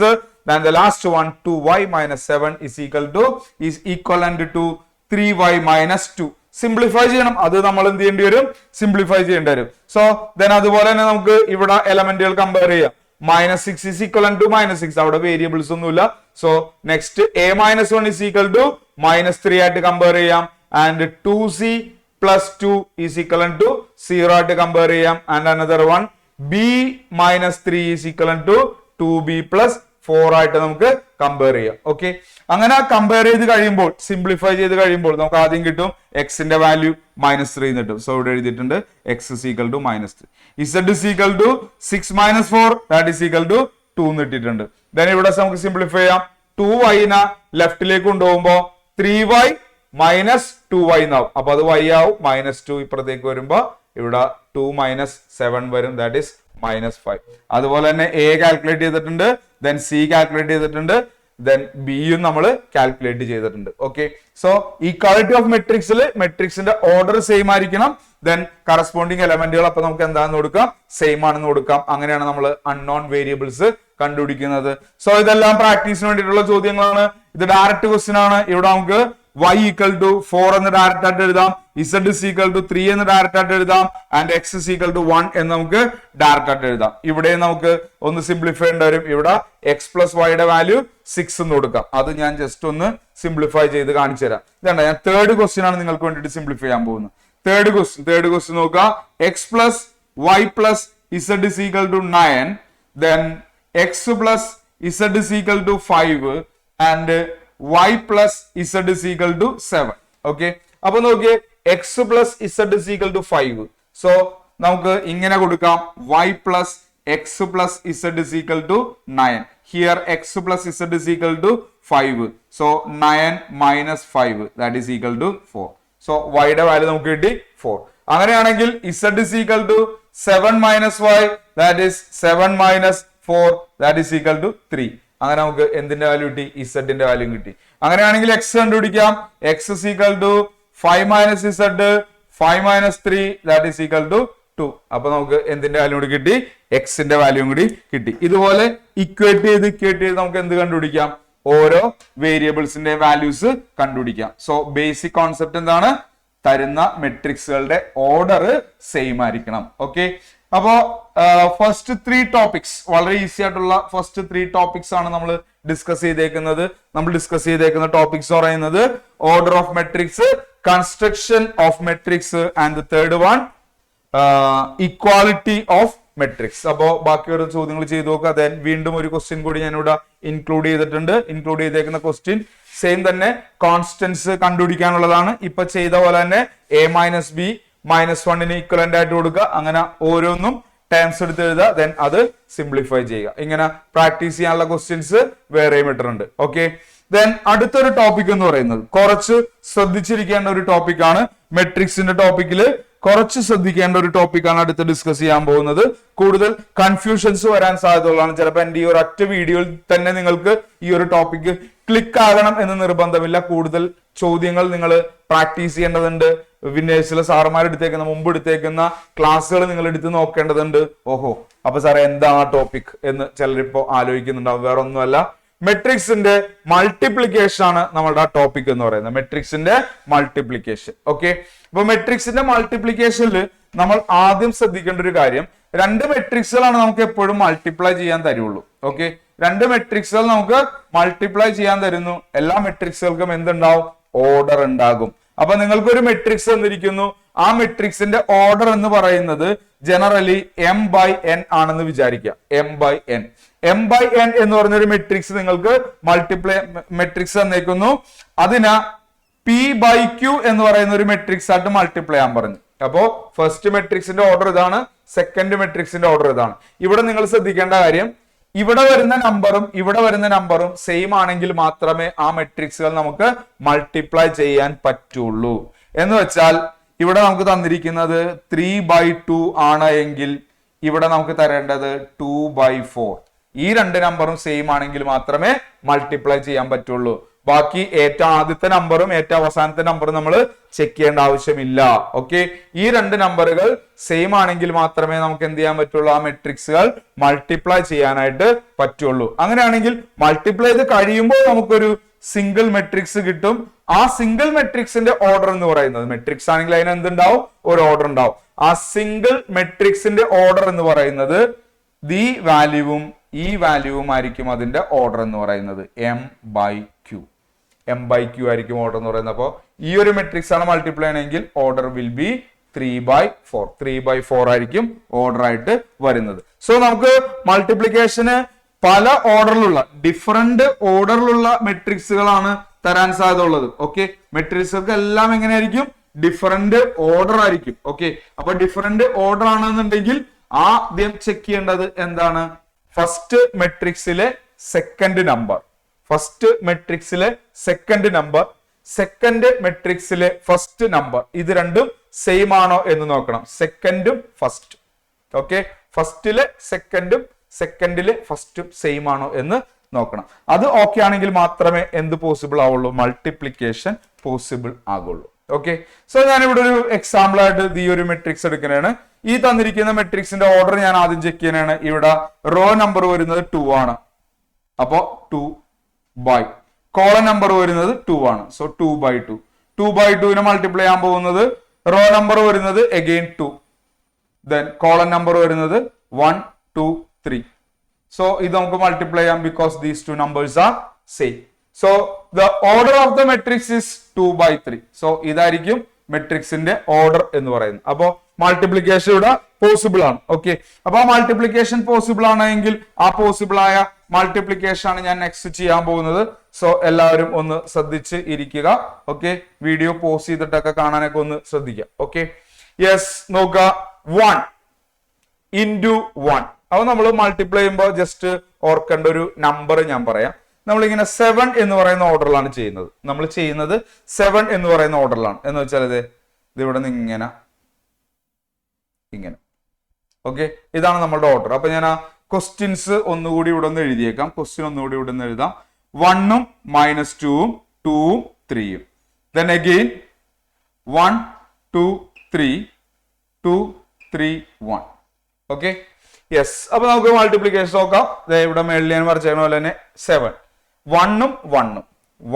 Then the last one 2y - 7 is equal to is equivalent to 3y minus 2. Simplify ചെയ്യണം, അത് നമ്മൾ എന്ത് ചെയ്യേണ്ടി വരും, simplify ചെയ്യേണ്ടി വരും. സോ ദെൻ അതുപോലെ തന്നെ നമുക്ക് ഇവിടെ എലമെന്റുകൾ കമ്പയർ ചെയ്യാം. -6 is equivalent to -6, അവിടെ വേരിയബിൾസ് ഒന്നുമില്ല. So next a-1 is equal to -3 ആയിട്ട് കമ്പയർ ചെയ്യാം. And 2c plus 2 is equivalent to 0 ആയിട്ട് കമ്പയർ ചെയ്യാം. And another one b-3 is equivalent to 2b plus 4 ആയിട്ട് നമുക്ക് കമ്പയർ ചെയ്യാം. ഓക്കെ, അങ്ങനെ കമ്പയർ ചെയ്ത് കഴിയുമ്പോൾ, സിംപ്ലിഫൈ ചെയ്ത് കഴിയുമ്പോൾ നമുക്ക് ആദ്യം കിട്ടും എക്സിന്റെ വാല്യൂ -3 കിട്ടും. സോ ഇവിടെ എഴുതിയിട്ടുണ്ട് x is equal to -3, z is equal to 6 minus 4 that is equal to 2 കിട്ടിയിട്ടുണ്ട്. ദെൻ ഇവിടെ നമുക്ക് സിംപ്ലിഫൈ ചെയ്യാം. 2y നെ ലെഫ്റ്റിലേക്ക് കൊണ്ടുപോകുമ്പോ 3y minus 2y എന്നാവും. അപ്പൊ അത് y ആവും. -2 ഇപ്പുറത്തേക്ക് വരുമ്പോ ഇവിടെ 2 minus 7 വരും, ദാറ്റ് ഈസ് -5. അതുപോലെ തന്നെ a കാൽക്കുലേറ്റ് ചെയ്തിട്ടുണ്ട്, ദെൻ c കാൽക്കുലേറ്റ് ചെയ്തിട്ടുണ്ട്, ദെൻ ബിയും നമ്മൾ കാൽക്കുലേറ്റ് ചെയ്തിട്ടുണ്ട്. ഓക്കെ, സോ ഈക്വാലിറ്റി ഓഫ് മെട്രിക്സിൽ മെട്രിക്സിന്റെ ഓർഡർ സെയിം ആയിരിക്കണം. ദെൻ കറസ്പോണ്ടിങ് എലമെന്റുകൾ അപ്പൊ നമുക്ക് എന്താണെന്ന് കൊടുക്കാം, സെയിം ആണെന്ന് കൊടുക്കാം. അങ്ങനെയാണ് നമ്മൾ അൺനോൺ വേരിയബിൾസ് കണ്ടുപിടിക്കുന്നത്. സോ ഇതെല്ലാം പ്രാക്ടീസിന് വേണ്ടിയിട്ടുള്ള ചോദ്യങ്ങളാണ്. ഇത് ഡയറക്റ്റ് ക്വസ്റ്റ്യൻ ആണ്. ഇവിടെ നമുക്ക് y equal to 4 എന്ന് ഡയറക്റ്റ് ആയിട്ട് എഴുതാം, z is equal to 3 എന്ന് ഡയറക്റ്റ് ആയിട്ട് എഴുതാം, and x is equal to 1 എന്ന് നമുക്ക് ഡയറക്റ്റ് ആയിട്ട് എഴുതാം. ഇവിടെ നമുക്ക് ഒന്ന് സിംപ്ലിഫൈ ചെയ്യേണ്ടി വരും. ഇവിടെ x plus y യുടെ വാല്യൂ 6 എന്ന് കൊടുക്കാം. അത് ഞാൻ ജസ്റ്റ് ഒന്ന് സിംപ്ലിഫൈ ചെയ്ത് കാണിച്ചു തരാം. ഇതാണ് ഞാൻ തേർഡ് ക്വസ്റ്റ്യൻ ആണ് നിങ്ങൾക്ക് വേണ്ടിയിട്ട് സിംപ്ലിഫൈ ചെയ്യാൻ പോകുന്നത്. തേർഡ് ക്വസ്റ്റ്യൻ നോക്കുക. x plus y plus z is equal to 9, then x plus z is equal to 5 and y plus z is equal to 7. Okay, അപ്പൊ നോക്കിയേ, x plus z is equal to 5. So നമുക്ക് ഇങ്ങനെ കൊടുക്കാം, y plus x plus z is equal to 9. Here x plus z is equal to 5. So 9 minus 5 that is equal to 4. So y യുടെ value നമുക്ക് കിട്ടി 4. അങ്ങനെയാണെങ്കിൽ z is equal to 7 minus y, that is 7 minus 4 that is equal to 3. അങ്ങനെ നമുക്ക് എന്തിന്റെ value കിട്ടി, ഇസഡിന്റെ value കിട്ടി. അങ്ങനെയാണെങ്കിൽ x കണ്ടുപിടിക്കാം. x is equal to 5 minus z, 5 minus 3 that is equal to 2. അപ്പൊ നമുക്ക് എന്തിന്റെ വാല്യൂ കൂടി കിട്ടി, എക്സിന്റെ വാല്യൂ കൂടി കിട്ടി. ഇതുപോലെ ഇക്വേറ്റ് ചെയ്ത് നമുക്ക് എന്ത് കണ്ടുപിടിക്കാം, ഓരോ വേരിയബിൾസിന്റെ വാല്യൂസ് കണ്ടുപിടിക്കാം. സോ ബേസിക് കോൺസെപ്റ്റ് എന്താണ്, തരുന്ന മെട്രിക്സുകളുടെ ഓർഡർ സെയിം ആയിരിക്കണം. ഓക്കെ, അപ്പോ ഫസ്റ്റ് 3 ടോപ്പിക്സ് വളരെ ഈസി ആയിട്ടുള്ള ഫസ്റ്റ് 3 ടോപ്പിക്സ് ആണ് നമ്മൾ ഡിസ്കസ് ചെയ്തേക്കുന്നത്. നമ്മൾ ഡിസ്കസ് ചെയ്തേക്കുന്ന ടോപ്പിക്സ് പറയുന്നത് order of matrix, construction of matrix, and the third one equality of matrix. അപ്പോ ബാക്കി ഓരോ ചോദ്യങ്ങൾ ചെയ്തു നോക്കുക. ദെൻ വീണ്ടും ഒരു ക്വസ്റ്റ്യൻ കൂടി ഞാനിവിടെ ഇൻക്ലൂഡ് ചെയ്തിട്ടുണ്ട്. ഇൻക്ലൂഡ് ചെയ്തേക്കുന്ന ക്വസ്റ്റ്യൻ സെയിം തന്നെ, കോൺസ്റ്റൻസ് കണ്ടുപിടിക്കാനുള്ളതാണ്. ഇപ്പൊ ചെയ്ത പോലെ തന്നെ a-b -1 ഇക്വലന്റ് ആയിട്ട് കൊടുക്കുക. അങ്ങനെ ഓരോന്നും ടേംസ് എടുത്ത് എഴുതുക, ദെൻ അത് സിംപ്ലിഫൈ ചെയ്യുക. ഇങ്ങനെ പ്രാക്ടീസ് ചെയ്യാനുള്ള ക്വസ്റ്റ്യൻസ് വേറെയും ഇട്ടിട്ടുണ്ട്. ഓക്കെ, ദെൻ അടുത്തൊരു ടോപ്പിക് എന്ന് പറയുന്നത് കുറച്ച് ശ്രദ്ധിച്ചിരിക്കേണ്ട ഒരു ടോപ്പിക്കാണ്. മെട്രിക്സിന്റെ ടോപ്പിക്കിൽ കുറച്ച് ശ്രദ്ധിക്കേണ്ട ഒരു ടോപ്പിക്കാണ് അടുത്ത് ഡിസ്കസ് ചെയ്യാൻ പോകുന്നത്. കൂടുതൽ കൺഫ്യൂഷൻസ് വരാൻ സാധ്യതയുള്ളതാണ്. ചിലപ്പോൾ എന്റെ ഈ ഒരു ഒറ്റ വീഡിയോയിൽ തന്നെ നിങ്ങൾക്ക് ഈ ഒരു ടോപ്പിക്ക് ക്ലിക്ക് ആകണം എന്ന് നിർബന്ധമില്ല. കൂടുതൽ ചോദ്യങ്ങൾ നിങ്ങൾ പ്രാക്ടീസ് ചെയ്യേണ്ടതുണ്ട്. വിന്നേഴ്സിലെ സാറുമാർ മുമ്പ് എടുത്തേക്കുന്ന ക്ലാസ്സുകൾ നിങ്ങൾ എടുത്ത് നോക്കേണ്ടതുണ്ട്. ഓഹോ, അപ്പൊ സാറേ എന്താ ആ ടോപ്പിക് എന്ന് ചിലരിപ്പോ ആലോചിക്കുന്നുണ്ടാവും. വേറെ ഒന്നുമല്ല, മെട്രിക്സിന്റെ മൾട്ടിപ്ലിക്കേഷൻ ആണ് നമ്മളുടെ ആ ടോപ്പിക് എന്ന് പറയുന്നത്. മെട്രിക്സിന്റെ മൾട്ടിപ്ലിക്കേഷൻ. ഓക്കെ, അപ്പൊ മെട്രിക്സിന്റെ മൾട്ടിപ്ലിക്കേഷനിൽ നമ്മൾ ആദ്യം ശ്രദ്ധിക്കേണ്ട ഒരു കാര്യം, 2 മെട്രിക്സുകളാണ് നമുക്ക് എപ്പോഴും മൾട്ടിപ്ലൈ ചെയ്യാൻ തരുള്ളൂ. ഓക്കെ, 2 മെട്രിക്സുകൾ നമുക്ക് മൾട്ടിപ്ലൈ ചെയ്യാൻ തരുന്നു. എല്ലാ മെട്രിക്സുകൾക്കും എന്തുണ്ടാവും, ഓർഡർ ഉണ്ടാകും. അപ്പൊ നിങ്ങൾക്കൊരു മെട്രിക്സ് തന്നിരിക്കുന്നു. ആ മെട്രിക്സിന്റെ ഓർഡർ എന്ന് പറയുന്നത് ജനറലി m/n ആണെന്ന് വിചാരിക്കുക. m/n എന്ന് പറഞ്ഞൊരു മെട്രിക്സ് നിങ്ങൾക്ക് മെട്രിക്സ് തന്നേക്കുന്നു. അതിന് p/q എന്ന് പറയുന്ന ഒരു മെട്രിക്സ് ആയിട്ട് മൾട്ടിപ്ലൈ ചെയ്യാൻ പറഞ്ഞു. അപ്പോ ഫസ്റ്റ് മെട്രിക്സിന്റെ ഓർഡർ ഇതാണ്, സെക്കൻഡ് മെട്രിക്സിന്റെ ഓർഡർ ഇതാണ്. ഇവിടെ നിങ്ങൾ ശ്രദ്ധിക്കേണ്ട കാര്യം, ഇവിടെ വരുന്ന നമ്പറും ഇവിടെ വരുന്ന നമ്പറും സെയിം ആണെങ്കിൽ മാത്രമേ ആ മെട്രിക്സുകൾ നമുക്ക് മൾട്ടിപ്ലൈ ചെയ്യാൻ പറ്റുള്ളൂ. എന്ന് വെച്ചാൽ ഇവിടെ നമുക്ക് തന്നിരിക്കുന്നത് 3/2 ആണ് എങ്കിൽ ഇവിടെ നമുക്ക് തരേണ്ടത് 2/4. ഈ 2 നമ്പറും സെയിം ആണെങ്കിൽ മാത്രമേ മൾട്ടിപ്ലൈ ചെയ്യാൻ പറ്റുള്ളൂ. ബാക്കി ഏറ്റവും ആദ്യത്തെ നമ്പറും ഏറ്റവും അവസാനത്തെ നമ്പറും നമ്മൾ ചെക്ക് ചെയ്യേണ്ട ആവശ്യമില്ല. ഓക്കെ, ഈ 2 നമ്പറുകൾ സെയിം ആണെങ്കിൽ മാത്രമേ നമുക്ക് എന്ത് ചെയ്യാൻ പറ്റുള്ളൂ, ആ മെട്രിക്സുകൾ മൾട്ടിപ്ലൈ ചെയ്യാനായിട്ട് പറ്റുള്ളൂ. അങ്ങനെയാണെങ്കിൽ മൾട്ടിപ്ലൈ ചെയ്ത് കഴിയുമ്പോൾ നമുക്കൊരു സിംഗിൾ മെട്രിക്സ് കിട്ടും. ആ സിംഗിൾ മെട്രിക്സിന്റെ ഓർഡർ എന്ന് പറയുന്നത്, മെട്രിക്സ് ആണെങ്കിൽ അതിന് എന്തുണ്ടാവും, ഒരു ഓർഡർ ഉണ്ടാവും. ആ സിംഗിൾ മെട്രിക്സിന്റെ ഓർഡർ എന്ന് പറയുന്നത് ദി വാല്യൂവും ഈ വാല്യൂവും ആയിരിക്കും അതിന്റെ ഓർഡർ എന്ന് പറയുന്നത് m/q. m/q ആയിരിക്കും ഓർഡർ എന്ന് പറയുന്നത്. അപ്പോൾ ഈ ഒരു മെട്രിക്സ് ആണ് മൾട്ടിപ്ലൈ ചെയ്യണമെങ്കിൽ ഓർഡർ വിൽ ബി 3/4. 3/4 ആയിരിക്കും ഓർഡർ ആയിട്ട് വരുന്നത്. സോ നമുക്ക് മൾട്ടിപ്ലിക്കേഷന് പല ഓർഡറിലുള്ള ഡിഫറെന്റ് ഓർഡറിലുള്ള മെട്രിക്സുകളാണ് തരാൻ സാധ്യത ഉള്ളത്. ഓക്കെ, മെട്രിക്സുകൾക്ക് എല്ലാം എങ്ങനെയായിരിക്കും, ഡിഫറെന്റ് ഓർഡർ ആയിരിക്കും. ഓക്കെ, അപ്പൊ ഡിഫറെന്റ് ഓർഡർ ആണെന്നുണ്ടെങ്കിൽ ആദ്യം ചെക്ക് ചെയ്യേണ്ടത് എന്താണ്, ഫസ്റ്റ് മെട്രിക്സിലെ സെക്കൻഡ് നമ്പർ, ഫസ്റ്റ് മെട്രിക്സിലെ സെക്കൻഡ് നമ്പർ, സെക്കൻഡ് മെട്രിക്സിലെ ഫസ്റ്റ് നമ്പർ, ഇത് രണ്ടും സെയിം ആണോ എന്ന് നോക്കണം. സെക്കൻഡും ഫസ്റ്റ്, ഓക്കെ, ഫസ്റ്റിലെ സെക്കൻഡും സെക്കൻഡിലെ ഫസ്റ്റും സെയിം ആണോ എന്ന് നോക്കണം. അത് ഓക്കെ ആണെങ്കിൽ മാത്രമേ എന്ത് പോസിബിൾ ആവുള്ളൂ, മൾട്ടിപ്ലിക്കേഷൻ പോസിബിൾ ആകുള്ളൂ. ഓക്കെ, സോ ഞാനിവിടെ ഒരു എക്സാമ്പിൾ ആയിട്ട് ഈ ഒരു മെട്രിക്സ് എടുക്കുന്നതാണ്. ഈ തന്നിരിക്കുന്ന മെട്രിക്സിന്റെ ഓർഡർ ഞാൻ ആദ്യം ചെക്ക് ചെയ്യാനാണ്. ഇവിടെ റോ നമ്പർ വരുന്നത് 2 ആണ്, അപ്പോ 2 കോളം നമ്പർ വരുന്നത് 2 ആണ്. സോ 2/2. 2/2 മൾട്ടിപ്ലൈ ചെയ്യാൻ പോകുന്നത് റോ നമ്പർ വരുന്നത് അഗെയിൻ 2, ദെൻ കോളം നമ്പർ വരുന്നത് 1, 2, 3. സോ ഇത് നമുക്ക് മൾട്ടിപ്ലൈ ചെയ്യാം because these two numbers are same. So the order of the matrix is 2/3. So ഇതായിരിക്കും മെട്രിക്സിന്റെ ഓർഡർ എന്ന് പറയുന്നത്. അപ്പോ മൾട്ടിപ്ലിക്കേഷൻ ഇവിടെ പോസിബിൾ ആണ്. ഓക്കെ, അപ്പൊ ആ മൾട്ടിപ്ലിക്കേഷൻ പോസിബിൾ ആണെങ്കിൽ ആ പോസിബിൾ ആയ മൾട്ടിപ്ലിക്കേഷൻ ആണ് ഞാൻ നെക്സ്റ്റ് ചെയ്യാൻ പോകുന്നത്. സോ എല്ലാവരും ഒന്ന് ശ്രദ്ധിച്ച് ഇരിക്കുക. ഓക്കെ, വീഡിയോ പോസ് ചെയ്തിട്ടൊക്കെ കാണാനൊക്കെ ഒന്ന് ശ്രദ്ധിക്കുക. ഓക്കെ, യെസ്, നോക്കുക, 1 into 1. അപ്പൊ നമ്മൾ മൾട്ടിപ്ലൈ ചെയ്യുമ്പോൾ ജസ്റ്റ് ഓർക്കേണ്ട ഒരു നമ്പർ ഞാൻ പറയാം. നമ്മളിങ്ങനെ 7 എന്ന് പറയുന്ന ഓർഡറിലാണ് ചെയ്യുന്നത്. നമ്മൾ ചെയ്യുന്നത് 7 എന്ന് പറയുന്ന ഓർഡറിലാണ്. എന്ന് വെച്ചാൽ ഇത് ഇവിടെ നിന്ന് ഇങ്ങനെ ഇങ്ങനെ. ഓക്കെ, ഇതാണ് നമ്മളുടെ ഓർഡർ. അപ്പൊ ഞാൻ ആ ക്വസ്റ്റ്യൻസ് ഒന്നുകൂടി ഇവിടെ ഒന്ന് എഴുതിയേക്കാം. ക്വസ്റ്റ്യൻ ഒന്നുകൂടി ഇവിടെ നിന്ന് എഴുതാം. 1ഉം -2ഉം 2ഉം 3ഉം. Then again 1, 2, 3, 2, 3, 1. Okay, yes. അപ്പൊ നമുക്ക് മൾട്ടിപ്ലിക്കേഷൻ നോക്കാം. ഇവിടെ മേളിൽ ഞാൻ വരച്ചേക്കണ പോലെ തന്നെ 7, 1ഉം 1ഉം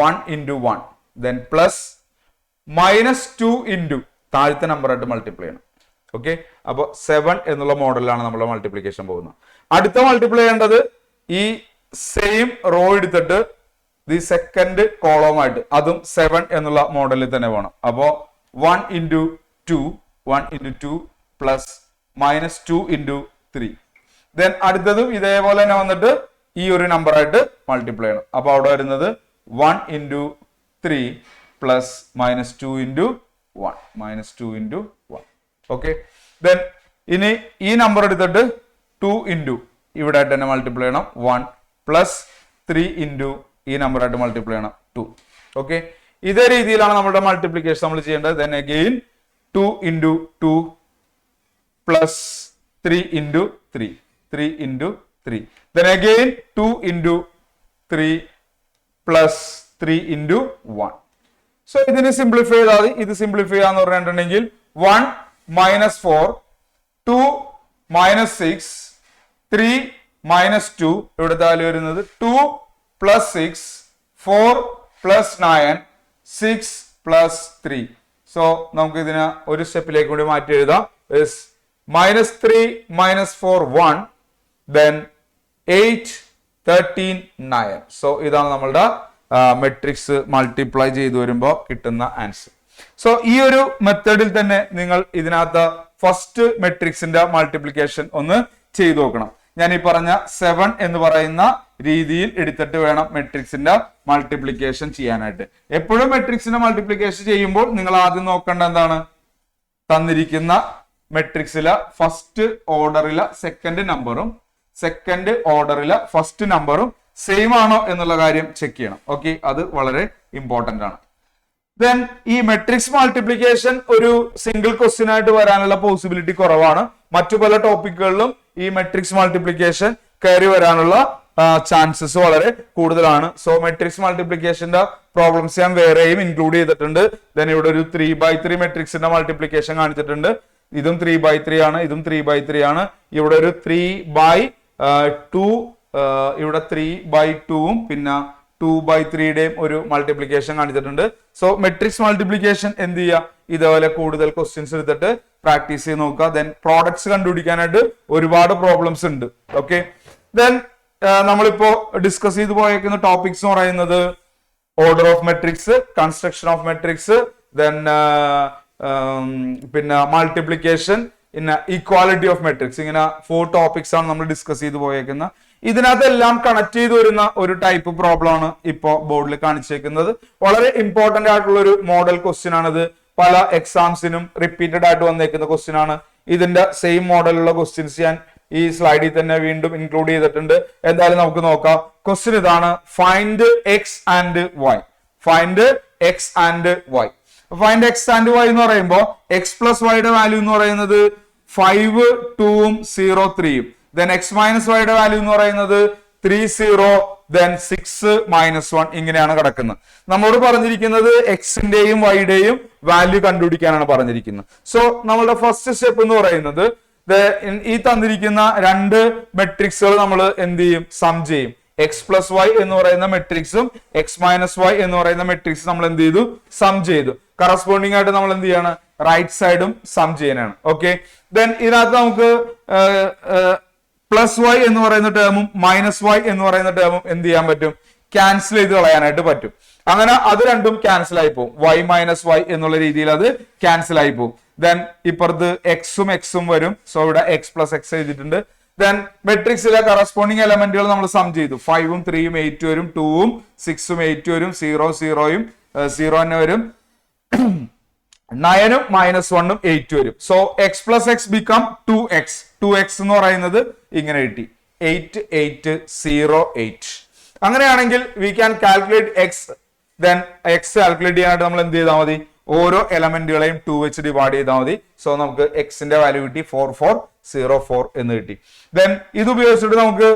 1 into 1, ദെൻ പ്ലസ് -2 into താഴത്തെ നമ്പർ ആയിട്ട് മൾട്ടിപ്ലൈ ചെയ്യണം. ഓക്കെ, അപ്പൊ 7 എന്നുള്ള മോഡലിലാണ് നമ്മൾ മൾട്ടിപ്ലിക്കേഷൻ പോകുന്നത്. അടുത്ത മൾട്ടിപ്ലൈ ചെയ്യേണ്ടത് ഈ സെയിം റോ എടുത്തിട്ട് ദി സെക്കൻഡ് കോളമായിട്ട്, അതും 7 എന്നുള്ള മോഡലിൽ തന്നെ വേണം. അപ്പോ 1 into 2, 1 into 2 plus -2 into 3. Then അടുത്തതും ഇതേപോലെ തന്നെ വന്നിട്ട് ഈ ഒരു നമ്പർ ആയിട്ട് മൾട്ടിപ്ലൈ ചെയ്യണം. അപ്പൊ അവിടെ വരുന്നത് 1 into 3 plus -2 into 1, -2 into 1. Okay, then ഇനി ഈ നമ്പർ എടുത്തിട്ട് 2 into ഇവിടെ ആയിട്ട് തന്നെ മൾട്ടിപ്ലൈ ചെയ്യണം. 1 പ്ലസ് 3 into ഈ നമ്പർ ആയിട്ട് മൾട്ടിപ്ലൈ ചെയ്യണം 2. ഓക്കെ, ഇതേ രീതിയിലാണ് നമ്മുടെ മൾട്ടിപ്ലിക്കേഷൻ നമ്മൾ ചെയ്യേണ്ടത്. Then again 2 into 2 plus 3 into 3, 3 into 3. Then again 2 into 3 plus 3 into 1. So ഇതിനെ സിംപ്ലിഫൈ ചെയ്താൽ മതി. ഇത് സിംപ്ലിഫൈ ചെയ്യാന്ന് പറഞ്ഞിട്ടുണ്ടെങ്കിൽ 1 -4, 2 -6, 3 -2, ഇവിടെ താഴെ വരുന്നത് 2 plus 6, 4 plus 9, 6 plus 3. സോ നമുക്ക് ഇതിനെ ഒരു സ്റ്റെപ്പിലേക്ക് കൂടി മാറ്റി എഴുതാം. -3 -4 1, then 8 13 9. സോ ഇതാണ് നമ്മളുടെ മെട്രിക്സ് മൾട്ടിപ്ലൈ ചെയ്തു വരുമ്പോൾ കിട്ടുന്ന ആൻസർ. സോ ഈ ഒരു മെത്തേഡിൽ തന്നെ നിങ്ങൾ ഇതിനകത്ത് ഫസ്റ്റ് മെട്രിക്സിന്റെ മൾട്ടിപ്ലിക്കേഷൻ ഒന്ന് ചെയ്തു നോക്കണം. ഞാൻ ഈ പറഞ്ഞ 7 എന്ന് പറയുന്ന രീതിയിൽ എടുത്തിട്ട് വേണം മെട്രിക്സിന്റെ മൾട്ടിപ്ലിക്കേഷൻ ചെയ്യാനായിട്ട്. എപ്പോഴും മെട്രിക്സിന്റെ മൾട്ടിപ്ലിക്കേഷൻ ചെയ്യുമ്പോൾ നിങ്ങൾ ആദ്യം നോക്കേണ്ട എന്താണ്, തന്നിരിക്കുന്ന മെട്രിക്സിലെ ഫസ്റ്റ് ഓർഡറിലെ സെക്കൻഡ് നമ്പറും സെക്കൻഡ് ഓർഡറിലെ ഫസ്റ്റ് നമ്പറും സെയിം ആണോ എന്നുള്ള കാര്യം ചെക്ക് ചെയ്യണം. ഓക്കെ, അത് വളരെ ഇമ്പോർട്ടന്റ് ആണ്. ദെൻ ഈ മെട്രിക്സ് മൾട്ടിപ്ലിക്കേഷൻ ഒരു സിംഗിൾ ക്വസ്റ്റ്യൻ ആയിട്ട് വരാനുള്ള പോസിബിലിറ്റി കുറവാണ്. മറ്റു പല ടോപ്പിക്കുകളിലും ഈ മെട്രിക്സ് മൾട്ടിപ്ലിക്കേഷൻ കയറി വരാനുള്ള ചാൻസസ് വളരെ കൂടുതലാണ്. സോ മെട്രിക്സ് മൾട്ടിപ്ലിക്കേഷന്റെ പ്രോബ്ലംസ് ഞാൻ വേറെയും ഇൻക്ലൂഡ് ചെയ്തിട്ടുണ്ട്. ദെൻ ഇവിടെ ഒരു 3/3 മെട്രിക്സിന്റെ മൾട്ടിപ്ലിക്കേഷൻ കാണിച്ചിട്ടുണ്ട്. ഇതും 3/3 ആണ്, ഇതും 3/3 ആണ്. ഇവിടെ ഒരു 3/2, ഇവിടെ 3/2ഉം പിന്നെ 2/3 ഒരു മൾട്ടിപ്ലിക്കേഷൻ കാണിച്ചിട്ടുണ്ട്. സോ മെട്രിക്സ് മൾട്ടിപ്ലിക്കേഷൻ എന്ത് ചെയ്യുക, ഇതേപോലെ കൂടുതൽ ക്വസ്റ്റ്യൻസ് എടുത്തിട്ട് പ്രാക്ടീസ് ചെയ്ത് നോക്കുക. ദെൻ പ്രോഡക്ട്സ് കണ്ടുപിടിക്കാനായിട്ട് ഒരുപാട് പ്രോബ്ലംസ് ഉണ്ട്. ഓക്കെ, ദെൻ നമ്മളിപ്പോ ഡിസ്കസ് ചെയ്ത് പോയേക്കുന്ന ടോപ്പിക്സ് എന്ന് പറയുന്നത് order of matrix, construction of matrix, then പിന്നെ മൾട്ടിപ്ലിക്കേഷൻ, പിന്നെ ഈക്വാലിറ്റി ഓഫ് മെട്രിക്സ്. ഇങ്ങനെ 4 ടോപ്പിക്സ് ആണ് നമ്മൾ ഡിസ്കസ് ചെയ്ത് പോയേക്കുന്നത്. ഇതിനകത്തെല്ലാം കണക്ട് ചെയ്ത് വരുന്ന ഒരു ടൈപ്പ് പ്രോബ്ലം ആണ് ഇപ്പോ ബോർഡിൽ കാണിച്ചേക്കുന്നത്. വളരെ ഇമ്പോർട്ടന്റ് ആയിട്ടുള്ള ഒരു മോഡൽ ക്വസ്റ്റ്യൻ ആണിത്. പല എക്സാംസിനും റിപ്പീറ്റഡ് ആയിട്ട് വന്നേക്കുന്ന ക്വസ്റ്റ്യൻ ആണ്. ഇതിന്റെ സെയിം മോഡലുള്ള ക്വസ്റ്റ്യൻസ് ഞാൻ ഈ സ്ലൈഡിൽ തന്നെ വീണ്ടും ഇൻക്ലൂഡ് ചെയ്തിട്ടുണ്ട്. എന്തായാലും നമുക്ക് നോക്കാം. ക്വസ്റ്റ്യൻ ഇതാണ്, find X and Y. Find X and Y. Find X and Y എന്ന് പറയുമ്പോൾ എക്സ് പ്ലസ് വൈയുടെ വാല്യൂ എന്ന് പറയുന്നത് 5, 2, 0, 3. ദെൻ എക്സ് മൈനസ് വൈയുടെ വാല്യൂ എന്ന് പറയുന്നത് 3, 0, ദെൻ 6, -1. ഇങ്ങനെയാണ് കിടക്കുന്നത്. നമ്മളോട് പറഞ്ഞിരിക്കുന്നത് എക്സിന്റെയും വൈയുടെയും വാല്യൂ കണ്ടുപിടിക്കാനാണ് പറഞ്ഞിരിക്കുന്നത്. സോ നമ്മളുടെ ഫസ്റ്റ് സ്റ്റെപ്പ് എന്ന് പറയുന്നത് ഈ തന്നിരിക്കുന്ന 2 മെട്രിക്സുകൾ നമ്മൾ എന്ത് ചെയ്യും, സം ചെയ്യും. എക്സ് പ്ലസ് വൈ എന്ന് പറയുന്ന മെട്രിക്സും എക്സ് മൈനസ് വൈ എന്ന് പറയുന്ന മെട്രിക്സ് നമ്മൾ എന്ത് ചെയ്തു, സം ചെയ്തു. കറസ്പോണ്ടിങ് ആയിട്ട് നമ്മൾ എന്ത് ചെയ്യാണ്, റൈറ്റ് സൈഡും സം ചെയ്യാനാണ്. ഓക്കെ, ദെൻ ഇതിനകത്ത് നമുക്ക് പ്ലസ് വൈ എന്ന് പറയുന്ന ടേമും മൈനസ് വൈ എന്ന് പറയുന്ന ടേമും എന്ത് ചെയ്യാൻ പറ്റും, ക്യാൻസൽ ചെയ്ത് കളയാനായിട്ട് പറ്റും. അങ്ങനെ അത് രണ്ടും ക്യാൻസൽ ആയി പോകും. വൈ മൈനസ് വൈ എന്നുള്ള രീതിയിൽ അത് ക്യാൻസൽ ആയി പോകും. ദെൻ ഇപ്പുറത്ത് എക്സും വരും. സോ ഇവിടെ എക്സ് പ്ലസ് എക്സ് എഴുതിയിട്ടുണ്ട്. ദെൻ മെട്രിക്സിലെ കറസ്പോണ്ടിങ് എലമെന്റുകൾ നമ്മൾ സം ചെയ്തു. 5ഉം 3ഉം 8 വരും, 2ഉം 6ഉം 8 വരും, 0 തന്നെ വരും, 9ഉം -1ഉം 8 വരും. So X plus X become 2x. 2x എന്ന് പറയുന്നത് ഇങ്ങനെ കിട്ടി, 8, 8, 0, 8. അങ്ങനെയാണെങ്കിൽ we can calculate X. Then X calculate ചെയ്യാനായിട്ട് നമ്മൾ എന്ത് ചെയ്താൽ മതി, ഓരോ എലമെന്റുകളെയും 2 വെച്ച് ഡിവൈഡ് ചെയ്താൽ മതി. സോ നമുക്ക് എക്സിന്റെ വാല്യൂ കിട്ടി 4404 എന്ന് കിട്ടി. ദെൻ ഇത് ഉപയോഗിച്ചിട്ട് നമുക്ക്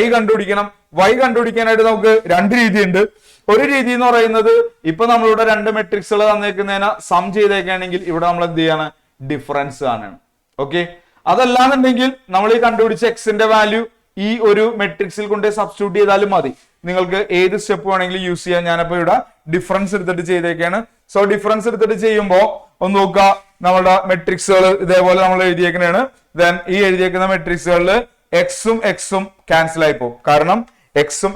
y കണ്ടുപിടിക്കണം. y കണ്ടുപിടിക്കാനായിട്ട് നമുക്ക് 2 രീതിയുണ്ട്. ഒരു രീതി എന്ന് പറയുന്നത് ഇപ്പൊ നമ്മളിവിടെ 2 മെട്രിക്സുകൾ തന്നേക്കുന്നതിന് സം ചെയ്തേക്കുകയാണെങ്കിൽ ഇവിടെ നമ്മൾ എന്ത് ചെയ്യാണ്, ഡിഫറൻസ് കാണണം. ഓക്കെ, അതല്ലാന്നുണ്ടെങ്കിൽ നമ്മൾ ഈ കണ്ടുപിടിച്ച എക്സിന്റെ വാല്യൂ ഈ ഒരു മെട്രിക്സിൽ കൊണ്ട് സബ്സ്റ്റിറ്റ്യൂട്ട് ചെയ്താലും മതി. നിങ്ങൾക്ക് ഏത് സ്റ്റെപ്പ് വേണമെങ്കിലും യൂസ് ചെയ്യാൻ. ഞാനപ്പോ ഇവിടെ ഡിഫറൻസ് എടുത്തിട്ട് ചെയ്തേക്കാണ്. സോ ഡിഫറൻസ് എടുത്തിട്ട് ചെയ്യുമ്പോൾ ഒന്ന് നോക്കുക, നമ്മുടെ മെട്രിക്സുകൾ ഇതേപോലെ നമ്മൾ എഴുതിയേക്കുന്നതാണ്. ദെൻ ഈ എഴുതിയേക്കുന്ന മെട്രിക്സുകളിൽ എക്സും ക്യാൻസൽ ആയി പോകും, കാരണം എക്സും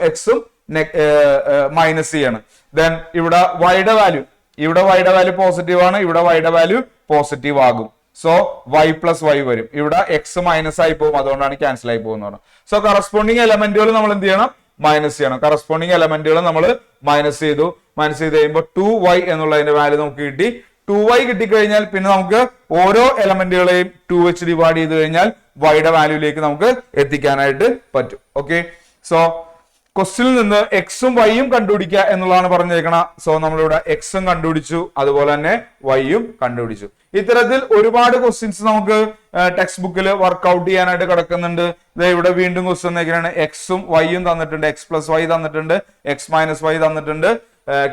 മൈനസ് ചെയ്യാണ്. ദെൻ ഇവിടെ വൈയുടെ വാല്യൂ, ഇവിടെ വൈയുടെ വാല്യൂ പോസിറ്റീവ് ആണ്, ഇവിടെ വൈയുടെ വാല്യൂ പോസിറ്റീവ് ആകും. സോ y പ്ലസ് വൈ വരും. ഇവിടെ എക്സ് മൈനസ് ആയി പോകും, അതുകൊണ്ടാണ് ക്യാൻസൽ ആയി പോകുന്നത്. സോ കറസ്പോണ്ടിങ് എലമെന്റുകൾ നമ്മൾ എന്ത് ചെയ്യണം, മൈനസ് ചെയ്യണം. കറസ്പോണ്ടിങ് എലമെന്റുകൾ നമ്മൾ മൈനസ് ചെയ്തു. മൈനസ് ചെയ്ത് കഴിയുമ്പോൾ 2y എന്നുള്ളതിന്റെ വാല്യൂ നമുക്ക് കിട്ടി. 2y കിട്ടിക്കഴിഞ്ഞാൽ പിന്നെ നമുക്ക് ഓരോ എലമെന്റുകളെയും 2 വെച്ച് ഡിവൈഡ് ചെയ്ത് കഴിഞ്ഞാൽ വൈയുടെ വാല്യൂയിലേക്ക് നമുക്ക് എത്തിക്കാനായിട്ട് പറ്റും. ഓക്കെ, സോ ക്വസ്റ്റ്യനിൽ നിന്ന് എക്സും വൈയും കണ്ടുപിടിക്കുക എന്നുള്ളതാണ് പറഞ്ഞേക്കണം. സോ നമ്മളിവിടെ എക്സും കണ്ടുപിടിച്ചു, അതുപോലെ തന്നെ വൈയും കണ്ടുപിടിച്ചു. ഇത്തരത്തിൽ ഒരുപാട് ക്വസ്റ്റ്യൻസ് നമുക്ക് ടെക്സ്റ്റ് ബുക്കിൽ വർക്ക്ഔട്ട് ചെയ്യാനായിട്ട് കിടക്കുന്നുണ്ട്. ഇവിടെ വീണ്ടും ക്വസ്റ്റ്യൻ എങ്ങനെയാണ്, എക്സും വൈയും തന്നിട്ടുണ്ട്, എക്സ് പ്ലസ് വൈ തന്നിട്ടുണ്ട്, എക്സ് മൈനസ് വൈ തന്നിട്ടുണ്ട്.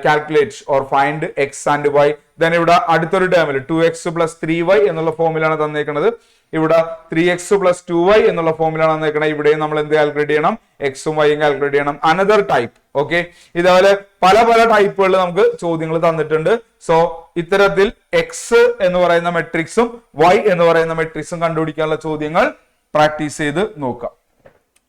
Calculate or find X and Y. Then ഇവിടെ അടുത്തൊരു ടേമിൽ 2x പ്ലസ് 3y എന്നുള്ള ഫോമിലാണ് തന്നേക്കുന്നത്. ഇവിടെ 3x പ്ലസ് 2y എന്നുള്ള ഫോമിലാണ് തന്നേക്കുന്നത്. ഇവിടെയും നമ്മൾ എന്ത് കാൽക്കുലേറ്റ് ചെയ്യണം, എക്സും വൈയും കാൽക്കുലേറ്റ് ചെയ്യണം. Another type. ഓക്കെ, ഇതേപോലെ പല ടൈപ്പുകളിൽ നമുക്ക് ചോദ്യങ്ങൾ തന്നിട്ടുണ്ട്. സോ ഇത്തരത്തിൽ എക്സ് എന്ന് പറയുന്ന മെട്രിക്സും വൈ എന്ന് പറയുന്ന മെട്രിക്സും കണ്ടുപിടിക്കാനുള്ള ചോദ്യങ്ങൾ പ്രാക്ടീസ് ചെയ്ത് നോക്കാം.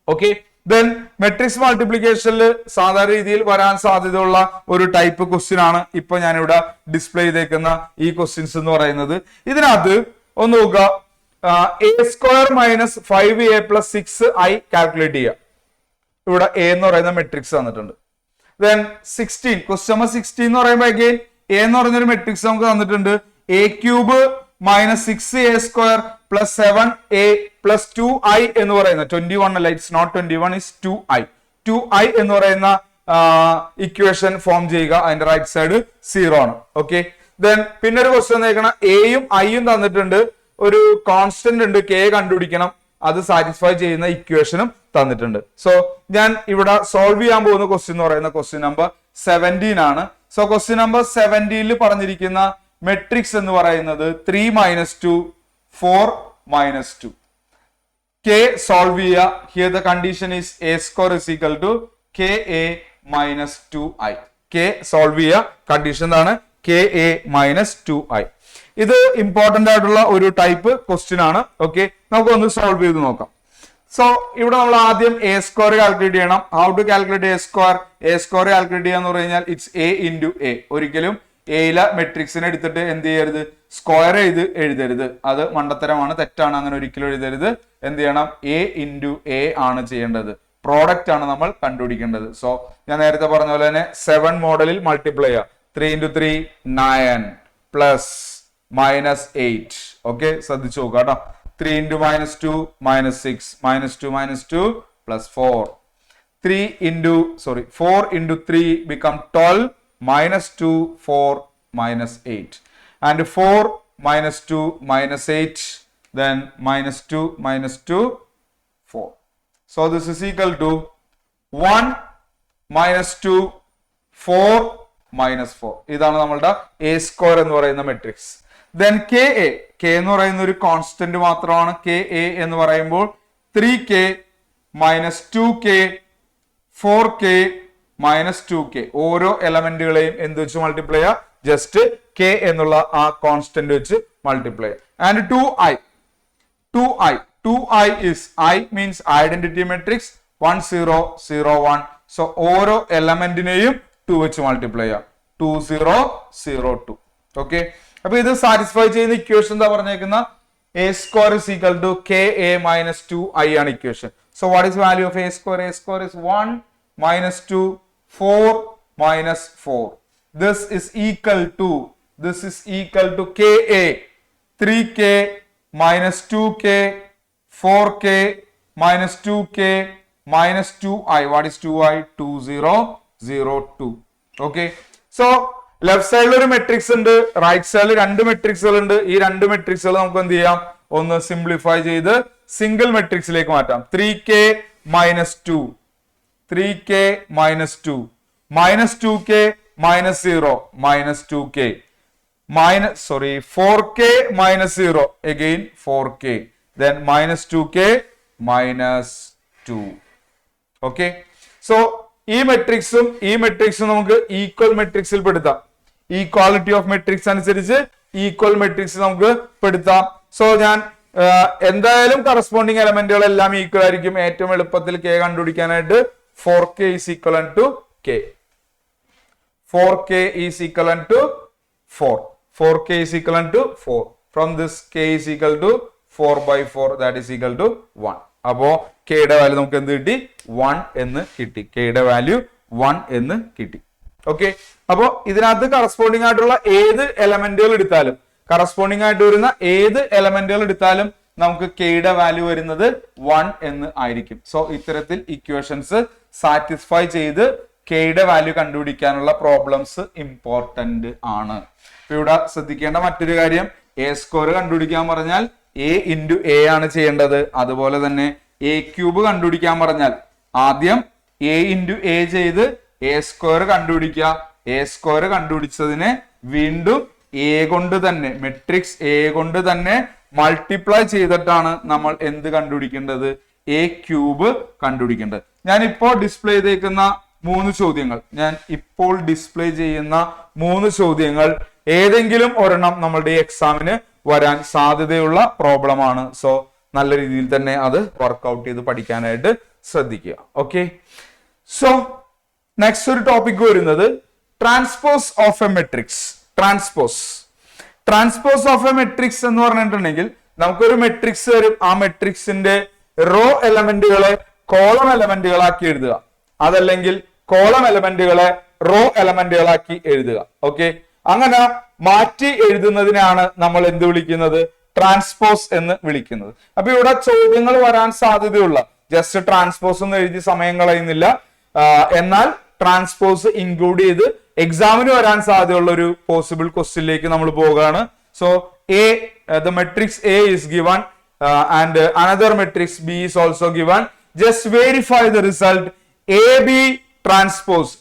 ഓക്കെ, ദെൻ മെട്രിക്സ് മൾട്ടിപ്ലിക്കേഷനിൽ സാധാരണ രീതിയിൽ വരാൻ സാധ്യതയുള്ള ഒരു ടൈപ്പ് ക്വസ്റ്റ്യൻ ആണ് ഇപ്പൊ ഞാനിവിടെ ഡിസ്പ്ലേ ചെയ്തേക്കുന്ന ഈ ക്വസ്റ്റ്യൻസ് എന്ന് പറയുന്നത്. ഇതിനകത്ത് ഒന്ന് നോക്കുക, a² minus 5a plus 6i calculate ചെയ്യുക. ഇവിടെ a എന്ന് പറയുന്ന മെട്രിക്സ് തന്നിട്ടുണ്ട്. ദെൻ 16 ക്വസ്റ്റ്യൻ നമ്പർ 16 എന്ന് പറയുമ്പോൾ അഗൈൻ a എന്ന് പറയുന്നൊരു മെട്രിക്സ് നമുക്ക് തന്നിട്ടുണ്ട്. a³ minus 6a² plus 7a plus 2i എന്ന് പറയുന്ന 21 അല്ല, ഇറ്റ്സ് നോട്ട് 21, ഇസ് 2i എന്ന് പറയുന്ന ഇക്വേഷൻ ഫോം ചെയ്യുക. അതിന്റെ റൈറ്റ് സൈഡ് 0 ആണ്. ഓക്കെ, ദെൻ പിന്നെ ഒരു ക്വസ്റ്റ്യൻ തന്നേക്കണം, എയും ഐയും തന്നിട്ടുണ്ട്, ഒരു കോൺസ്റ്റന്റ് ഉണ്ട് k കണ്ടുപിടിക്കണം, അത് സാറ്റിസ്ഫൈ ചെയ്യുന്ന ഇക്വേഷനും തന്നിട്ടുണ്ട്. സോ ഞാൻ ഇവിടെ സോൾവ് ചെയ്യാൻ പോകുന്ന ക്വസ്റ്റ്യൻ എന്ന് പറയുന്ന ക്വസ്റ്റ്യൻ നമ്പർ 17 ആണ്. സോ ക്വസ്റ്റ്യൻ നമ്പർ 17 പറഞ്ഞിരിക്കുന്ന മെട്രിക്സ് എന്ന് പറയുന്നത് 3 - 2 4 - 2. k സോൾവ് ചെയ്യുക. Here the condition is a² is equal to ka minus 2i. K solve ചെയ്യുക. കണ്ടീഷൻ എന്താണ്? K A minus 2i. ഇത് ഇമ്പോർട്ടന്റ് ആയിട്ടുള്ള ഒരു ടൈപ്പ് ക്വസ്റ്റ്യൻ ആണ്. ഓക്കെ, നമുക്കൊന്ന് സോൾവ് ചെയ്ത് നോക്കാം. സോ ഇവിടെ നമ്മൾ ആദ്യം എ സ്ക്വയർ കാൽക്കുലേറ്റ് ചെയ്യണം. How to calculate A square? A square calculate ചെയ്യാന്ന് പറഞ്ഞു കഴിഞ്ഞാൽ ഇറ്റ്സ് എ ഇൻറ്റു എ. ഒരിക്കലും എയിലെ മെട്രിക്സിനെ എടുത്തിട്ട് എന്ത് ചെയ്യരുത്? സ്ക്വയർ ചെയ്ത് എഴുതരുത്. അത് മണ്ടത്തരമാണ്, തെറ്റാണ്. അങ്ങനെ ഒരിക്കലും എഴുതരുത്. എന്ത് ചെയ്യണം? എ ഇൻറ്റു എ ആണ് ചെയ്യേണ്ടത്. പ്രോഡക്റ്റ് ആണ് നമ്മൾ കണ്ടുപിടിക്കേണ്ടത്. സോ ഞാൻ നേരത്തെ പറഞ്ഞ പോലെ തന്നെ 7 മോഡലിൽ മൾട്ടിപ്ലൈ ചെയ്യുക. 3 into 3 9 പ്ലസ് മൈനസ് 8. ഓക്കെ, ശ്രദ്ധിച്ചു നോക്കുക കേട്ടോ. 3 into minus 2 minus 6 minus 2 plus 4. 4 into 3 become 12 minus 2 4 minus 8 and 4 minus 2 minus 8 then minus 2 4. So this is equal to 1 minus 2 4 minus 4. ഇതാണ് നമ്മളുടെ എ സ്ക്വയർ എന്ന് പറയുന്ന മെട്രിക്സ്. Then കെ എന്ന് പറയുന്ന ഒരു കോൺസ്റ്റന്റ് മാത്രമാണ്. കെ എ എന്ന് പറയുമ്പോൾ 3k minus 2k 4k minus 2k. ഓരോ എലമെന്റുകളെയും എന്ത് വെച്ച് മൾട്ടിപ്ലൈ ചെയ്യുക? ജസ്റ്റ് കെ എന്നുള്ള ആ കോൺസ്റ്റന്റ് വെച്ച് മൾട്ടിപ്ലൈ ചെയ്യുക. And 2i is I means identity matrix 1 0 0 1. So ഓരോ എലമെന്റിനെയും 2 വെച്ച് മൾട്ടിപ്ലൈ ചെയ്യുക. 2 0 0 2. ഓക്കെ, അപ്പൊ ഇത് സാറ്റിസ്ഫൈ ചെയ്യുന്ന ഇക്വേഷൻ എന്താ പറഞ്ഞേക്കുന്ന? A square is equal to K A minus 2i ആണ് equation. So what is value of A square? A square is 1 minus 2 4 minus 4. This is equal to ka 3k minus 2k 4k minus 2k minus 2i. What is 2i? 2 0 0 2. Okay, so left സൈഡിൽ ഒരു matrix ഉണ്ട്, right സൈഡിൽ 2 മെട്രിക്സുകൾ ഉണ്ട്. ഈ 2 മെട്രിക്സുകൾ നമുക്ക് എന്ത് ചെയ്യാം? ഒന്ന് സിംപ്ലിഫൈ ചെയ്ത് സിംഗിൾ മെട്രിക്സിലേക്ക് മാറ്റാം. 3k minus 2 3k minus 2 minus 2k minus 0 minus 2k 4k minus 0 again 4k then minus 2k minus 2. Okay, so ഈ മെട്രിക്സും നമുക്ക് ഈക്വൽ മെട്രിക്സിൽ പെടുത്താം. ഈക്വാലിറ്റി ഓഫ് മെട്രിക്സ് അനുസരിച്ച് ഈക്വൽ മെട്രിക്സ് നമുക്ക് പെടുത്താം. സോ ഞാൻ എന്തായാലും കറസ്പോണ്ടിങ് എലമെന്റുകൾ എല്ലാം ഈക്വൽ ആയിരിക്കും. ഏറ്റവും എളുപ്പത്തിൽ കെ കണ്ടുപിടിക്കാനായിട്ട് 4k is equivalent to k. 4k is equivalent to 4. 4k is equivalent to 4. From this k is equal to 4 by 4, that is equal to 1. അപ്പോ കെയുടെ വാല്യൂ നമുക്ക് എന്ത് കിട്ടി? 1 എന്ന് കിട്ടി. കെയുടെ വാല്യൂ 1 എന്ന് കിട്ടി. ഓക്കെ, അപ്പോ ഇതിനകത്ത് കറസ്പോണ്ടിങ് ആയിട്ടുള്ള ഏത് എലമെന്റുകൾ എടുത്താലും നമുക്ക് കെയുടെ വാല്യൂ വരുന്നത് 1 എന്ന് ആയിരിക്കും. സോ ഇത്തരത്തിൽ ഇക്വേഷൻസ് സാറ്റിസ്ഫൈ ചെയ്ത് കെയുടെ വാല്യൂ കണ്ടുപിടിക്കാനുള്ള പ്രോബ്ലംസ് ഇമ്പോർട്ടന്റ് ആണ്. ഇവിടെ ശ്രദ്ധിക്കേണ്ട മറ്റൊരു കാര്യം, എ സ്ക്വയർ കണ്ടുപിടിക്കാൻ പറഞ്ഞാൽ എ ഇൻറ്റു എ ആണ് ചെയ്യേണ്ടത്. അതുപോലെ തന്നെ എ ക്യൂബ് കണ്ടുപിടിക്കാൻ പറഞ്ഞാൽ ആദ്യം എ ഇൻറ്റു എ ചെയ്ത് എ സ്ക്വയർ കണ്ടുപിടിക്കുക. എ സ്ക്വയർ കണ്ടുപിടിച്ചതിനെ വീണ്ടും എ കൊണ്ട് തന്നെ മെട്രിക്സ് എ കൊണ്ട് തന്നെ മൾട്ടിപ്ലൈ ചെയ്തിട്ടാണ് നമ്മൾ എന്ത് കണ്ടുപിടിക്കേണ്ടത്? എ ക്യൂബ് കണ്ടുപിടിക്കേണ്ടത്. ഞാൻ ഇപ്പോൾ ഡിസ്പ്ലേ ചെയ്തേക്കുന്ന 3 ചോദ്യങ്ങൾ ഏതെങ്കിലും ഒരെണ്ണം നമ്മളുടെ എക്സാമിന് വരാൻ സാധ്യതയുള്ള പ്രോബ്ലം ആണ്. സോ നല്ല രീതിയിൽ തന്നെ അത് വർക്ക്ഔട്ട് ചെയ്ത് പഠിക്കാനായിട്ട് ശ്രദ്ധിക്കുക. ഓക്കെ, സോ നെക്സ്റ്റ് ഒരു ടോപ്പിക് വരുന്നത് transpose of A matrix. Transpose of A matrix എന്ന് പറഞ്ഞിട്ടുണ്ടെങ്കിൽ നമുക്കൊരു മെട്രിക്സ് വരും. ആ മെട്രിക്സിന്റെ റോ എലമെന്റുകളെ കോളം എലമെന്റുകളാക്കി എഴുതുക, അതല്ലെങ്കിൽ കോളം എലമെന്റുകളെ റോ എലമെന്റുകളാക്കി എഴുതുക. ഓക്കെ, അങ്ങനെ മാറ്റി എഴുതുന്നതിനാണ് നമ്മൾ എന്ത് വിളിക്കുന്നത്? ട്രാൻസ്പോസ് എന്ന് വിളിക്കുന്നത്. അപ്പൊ ഇവിടെ ചോദ്യങ്ങൾ വരാൻ സാധ്യതയുള്ള, ജസ്റ്റ് ട്രാൻസ്പോസ് എന്ന് എഴുതി സമയം കളയുന്നില്ല, എന്നാൽ ട്രാൻസ്പോസ് ഇൻക്ലൂഡ് ചെയ്ത് എക്സാമിന് വരാൻ സാധ്യതയുള്ള ഒരു പോസിബിൾ ക്വസ്റ്റ്യനിലേക്ക് നമ്മൾ പോവുകയാണ്. So the matrix A is given and another matrix B is also given. Just verify the result. AB transpose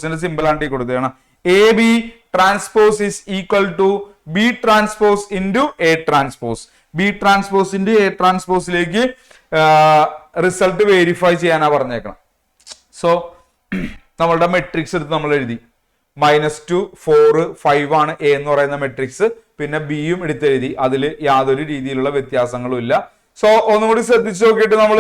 in a symbol anti kodutana. AB transpose is equal to B transpose into A transpose. B transpose into A transpose like result verify cheyana parnekana. So നമ്മളുടെ matrix എടുത്ത് നമ്മൾ എഴുതി. -2, 4, 5 ആണ് A എന്ന് പറയുന്ന matrix. പിന്നെ ബിയും എടുത്ത് എഴുതി. അതിൽ യാതൊരു രീതിയിലുള്ള വ്യത്യാസങ്ങളും ഇല്ല. സോ ഒന്നും കൂടി ശ്രദ്ധിച്ചു നോക്കിയിട്ട് നമ്മൾ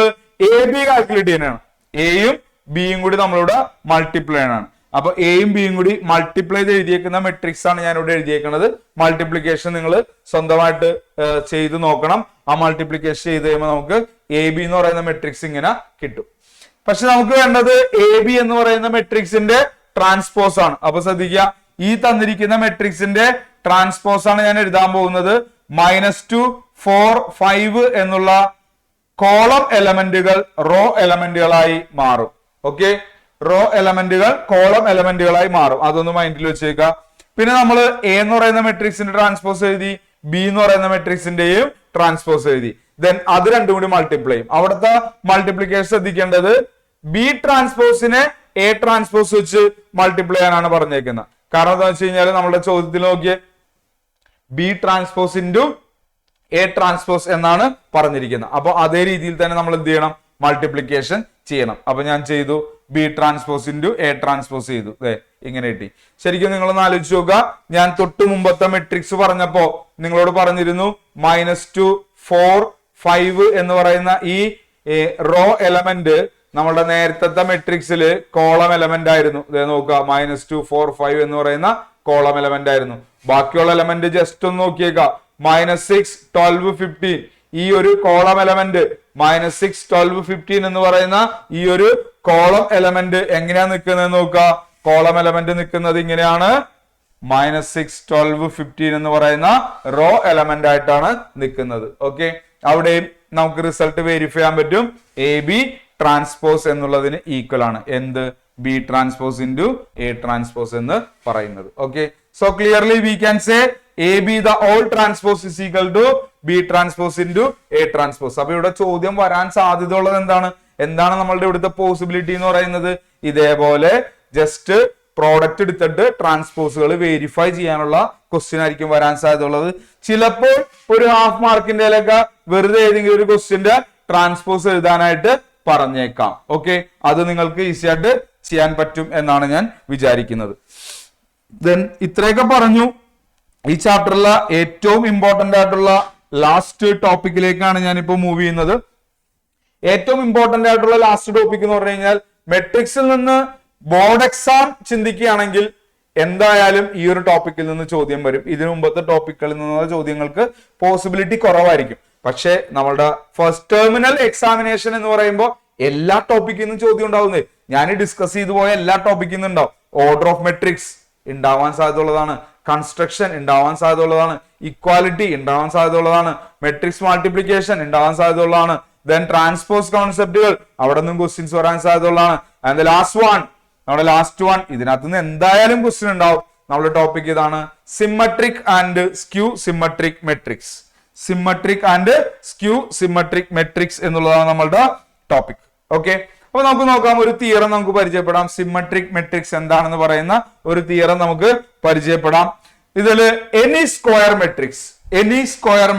എ ബി കാൽക്കുലേറ്റ് ചെയ്യാനാണ്. എയും ബിയും കൂടി നമ്മളിവിടെ മൾട്ടിപ്ലൈ ആണ്. അപ്പൊ എയും ബിയും കൂടി മൾട്ടിപ്ലൈ ചെയ്ത് എഴുതിയേക്കുന്ന മെട്രിക്സ് ആണ് ഞാൻ ഇവിടെ എഴുതിയേക്കുന്നത്. മൾട്ടിപ്ലിക്കേഷൻ നിങ്ങൾ സ്വന്തമായിട്ട് ചെയ്ത് നോക്കണം. ആ മൾട്ടിപ്ലിക്കേഷൻ ചെയ്ത് കഴിയുമ്പോൾ നമുക്ക് എ ബി എന്ന് പറയുന്ന മെട്രിക്സ് ഇങ്ങനെ കിട്ടും. പക്ഷെ നമുക്ക് വേണ്ടത് എ ബി എന്ന് പറയുന്ന മെട്രിക്സിന്റെ ട്രാൻസ്പോസ് ആണ്. അപ്പൊ ശ്രദ്ധിക്കുക, ഈ തന്നിരിക്കുന്ന മെട്രിക്സിന്റെ ട്രാൻസ്പോസ് ആണ് ഞാൻ എഴുതാൻ പോകുന്നത്. -2, 4, 5 എന്നുള്ള കോളം എലമെന്റുകൾ റോ എലമെന്റുകളായി മാറും. ഓക്കെ, റോ എലമെന്റുകൾ കോളം എലമെന്റുകളായി മാറും. അതൊന്ന് മൈൻഡിൽ വെച്ചേക്കുക. പിന്നെ നമ്മൾ എ എന്ന് പറയുന്ന മെട്രിക്സിന്റെ ട്രാൻസ്പോസ് എഴുതി, ബി എന്ന് പറയുന്ന മെട്രിക്സിന്റെയും ട്രാൻസ്പോസ് എഴുതി. ദെൻ അത് രണ്ടും കൂടി മൾട്ടിപ്ലൈ ചെയ്യും. അവിടുത്തെ മൾട്ടിപ്ലിക്കേഷൻ ശ്രദ്ധിക്കേണ്ടത് ബി ട്രാൻസ്പോസിനെ എ ട്രാൻസ്പോസ് വെച്ച് മൾട്ടിപ്ലൈ ചെയ്യാനാണ് പറഞ്ഞേക്കുന്നത്. കാരണം എന്താ വെച്ച് കഴിഞ്ഞാൽ നമ്മുടെ ചോദ്യത്തിൽ നോക്കിയേ, B transpose into A transpose എന്നാണ് പറഞ്ഞിരിക്കുന്നത്. അപ്പൊ അതേ രീതിയിൽ തന്നെ നമ്മൾ എന്ത് ചെയ്യണം, മൾട്ടിപ്ലിക്കേഷൻ ചെയ്യണം. അപ്പൊ ഞാൻ ചെയ്തു, B transpose into A transpose ചെയ്തു. ഇങ്ങനെ കിട്ടി. ശരിക്കും നിങ്ങളൊന്ന് ആലോചിച്ച് നോക്കുക, ഞാൻ തൊട്ട് മുമ്പത്തെ മെട്രിക്സ് പറഞ്ഞപ്പോ നിങ്ങളോട് പറഞ്ഞിരുന്നു -2, 4, 5 എന്ന് പറയുന്ന ഈ റോ എലമെന്റ് നമ്മുടെ നേരത്തെ മെട്രിക്സിൽ കോളം എലമെന്റ് ആയിരുന്നു. നോക്കുക, -2, 4, 5 എന്ന് പറയുന്ന കോളം എലമെന്റ് ആയിരുന്നു. ബാക്കിയുള്ള എലമെന്റ് ജസ്റ്റ് ഒന്ന് നോക്കിയേക്കാം. -6, 12, 15 ഈ ഒരു കോളം എലമെന്റ്, -6, 12, 15 എന്ന് പറയുന്ന ഈ ഒരു കോളം എലമെന്റ് എങ്ങനെയാ നിൽക്കുന്നത് നോക്കുക. കോളം എലമെന്റ് നിൽക്കുന്നത് ഇങ്ങനെയാണ്. -6, 12, 15 എന്ന് പറയുന്ന റോ എലമെന്റ് ആയിട്ടാണ് നിൽക്കുന്നത്. ഓക്കെ, അവിടെയും നമുക്ക് റിസൾട്ട് വെരിഫൈ ചെയ്യാൻ പറ്റും. എ ബി ട്രാൻസ്പോസ് എന്നുള്ളതിന് ഈക്വൽ ആണ് എന്ത്, B transpose into A transpose എന്ന് പറയുന്നത്. Okay, so clearly we can say A B the whole transpose is equal to B transpose into A transpose. അപ്പൊ ഇവിടെ ചോദ്യം വരാൻ സാധ്യത ഉള്ളത് എന്താണ് നമ്മളുടെ ഇവിടുത്തെ പോസിബിലിറ്റി എന്ന് പറയുന്നത്? ഇതേപോലെ ജസ്റ്റ് പ്രോഡക്റ്റ് എടുത്തിട്ട് ട്രാൻസ്പോസുകൾ വെരിഫൈ ചെയ്യാനുള്ള ക്വസ്റ്റ്യൻ ആയിരിക്കും വരാൻ സാധ്യത ഉള്ളത്. ചിലപ്പോൾ ഒരു ഹാഫ് മാർക്കിന്റെ വെറുതെ ഏതെങ്കിലും ഒരു ക്വസ്റ്റ്യന്റെ ട്രാൻസ്പോസ് എഴുതാനായിട്ട് പറഞ്ഞേക്കാം. ഓക്കെ, അത് നിങ്ങൾക്ക് ഈസി ആയിട്ട് ചെയ്യാൻ പറ്റും എന്നാണ് ഞാൻ വിചാരിക്കുന്നത്. ദെൻ ഇത്രയൊക്കെ പറഞ്ഞു. ഈ ചാപ്റ്ററിലെ ഏറ്റവും ഇമ്പോർട്ടന്റ് ആയിട്ടുള്ള ലാസ്റ്റ് ടോപ്പിക്കിലേക്കാണ് ഞാനിപ്പോ മൂവ് ചെയ്യുന്നത്. ഏറ്റവും ഇമ്പോർട്ടന്റ് ആയിട്ടുള്ള ലാസ്റ്റ് ടോപ്പിക് എന്ന് പറഞ്ഞു കഴിഞ്ഞാൽ, മെട്രിക്സിൽ നിന്ന് ബോർഡ് എക്സാം ചിന്തിക്കുകയാണെങ്കിൽ എന്തായാലും ഈ ഒരു ടോപ്പിക്കിൽ നിന്ന് ചോദ്യം വരും. ഇതിനു മുമ്പത്തെ ടോപ്പിക്കുകളിൽ നിന്നുള്ള ചോദ്യങ്ങൾക്ക് പോസിബിലിറ്റി കുറവായിരിക്കും. പക്ഷേ നമ്മളുടെ ഫസ്റ്റ് ടെർമിനൽ എക്സാമിനേഷൻ എന്ന് പറയുമ്പോൾ എല്ലാ ടോപ്പിക്കിൽ നിന്നും ചോദ്യം ഉണ്ടാവുന്നത്. ഞാൻ ഡിസ്കസ് ചെയ്തു പോയ എല്ലാ ടോപ്പിക്കിൽ നിന്നും ഉണ്ടാവും. ഓർഡർ ഓഫ് മെട്രിക്സ് ഉണ്ടാവാൻ സാധ്യതയുള്ളതാണ്, കൺസ്ട്രക്ഷൻ ഉണ്ടാവാൻ സാധ്യതയുള്ളതാണ്, ഇക്വാലിറ്റി ഉണ്ടാവാൻ സാധ്യതയുള്ളതാണ്, മെട്രിക്സ് മൾട്ടിപ്ലിക്കേഷൻ ഉണ്ടാവാൻ സാധ്യതയുള്ളതാണ്, ദെൻ ട്രാൻസ്പോസ് കോൺസെപ്റ്റുകൾ അവിടെ നിന്നും ക്വസ്റ്റ്യൻസ് വരാൻ സാധ്യതയുള്ളതാണ്. ആൻഡ് നമ്മുടെ ലാസ്റ്റ് വൺ ഇതിനകത്ത് നിന്ന് എന്തായാലും ക്വസ്റ്റ്യൻ ഉണ്ടാവും. നമ്മുടെ ടോപ്പിക് ഇതാണ്, symmetric and skew symmetric matrix. Symmetric and skew symmetric matrix എന്നുള്ളതാണ് നമ്മളുടെ ടോപ്പിക്. ഓക്കെ, അപ്പൊ നമുക്ക് നോക്കാം, ഒരു തിയറം നമുക്ക് പരിചയപ്പെടാം. സിമ്മട്രിക് മെട്രിക്സ് എന്താണെന്ന് പറയുന്ന ഒരു തിയറം നമുക്ക് പരിചയപ്പെടാം. ഇതില് any square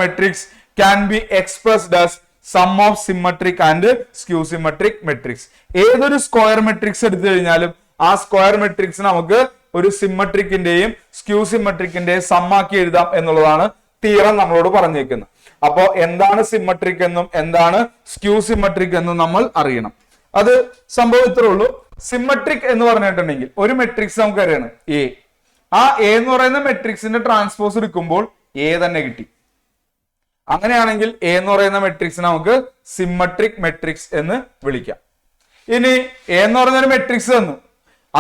matrix can be expressed as sum of symmetric and skew symmetric matrix. ഏതൊരു സ്ക്വയർ മെട്രിക്സ് എടുത്തു കഴിഞ്ഞാലും ആ സ്ക്വയർ മെട്രിക്സ് നമുക്ക് ഒരു സിമ്മട്രിക്കിന്റെയും സ്ക്യൂ സിമ്മട്രിക്കിന്റെയും സമ്മാക്കി എഴുതാം എന്നുള്ളതാണ് തിയറം നമ്മളോട് പറഞ്ഞേക്കുന്നത്. അപ്പോ എന്താണ് സിമ്മട്രിക് എന്നും എന്താണ് സ്ക്യൂ സിമ്മട്രിക് എന്നും നമ്മൾ അറിയണം. അത് സംഭവം ഇത്രേ ഉള്ളൂ. സിമ്മട്രിക് എന്ന് പറഞ്ഞിട്ടുണ്ടെങ്കിൽ ഒരു മെട്രിക്സ് നമുക്ക് അറിയണം എ. ആ എ എന്ന് പറയുന്ന മെട്രിക്സിന്റെ ട്രാൻസ്പോസ് എടുക്കുമ്പോൾ എ തന്നെ കിട്ടി. അങ്ങനെയാണെങ്കിൽ എ എന്ന് പറയുന്ന മെട്രിക്സിനെ നമുക്ക് സിമ്മട്രിക് മെട്രിക്സ് എന്ന് വിളിക്കാം. ഇനി എ എന്ന് പറയുന്ന ഒരു മെട്രിക്സ് തന്നു,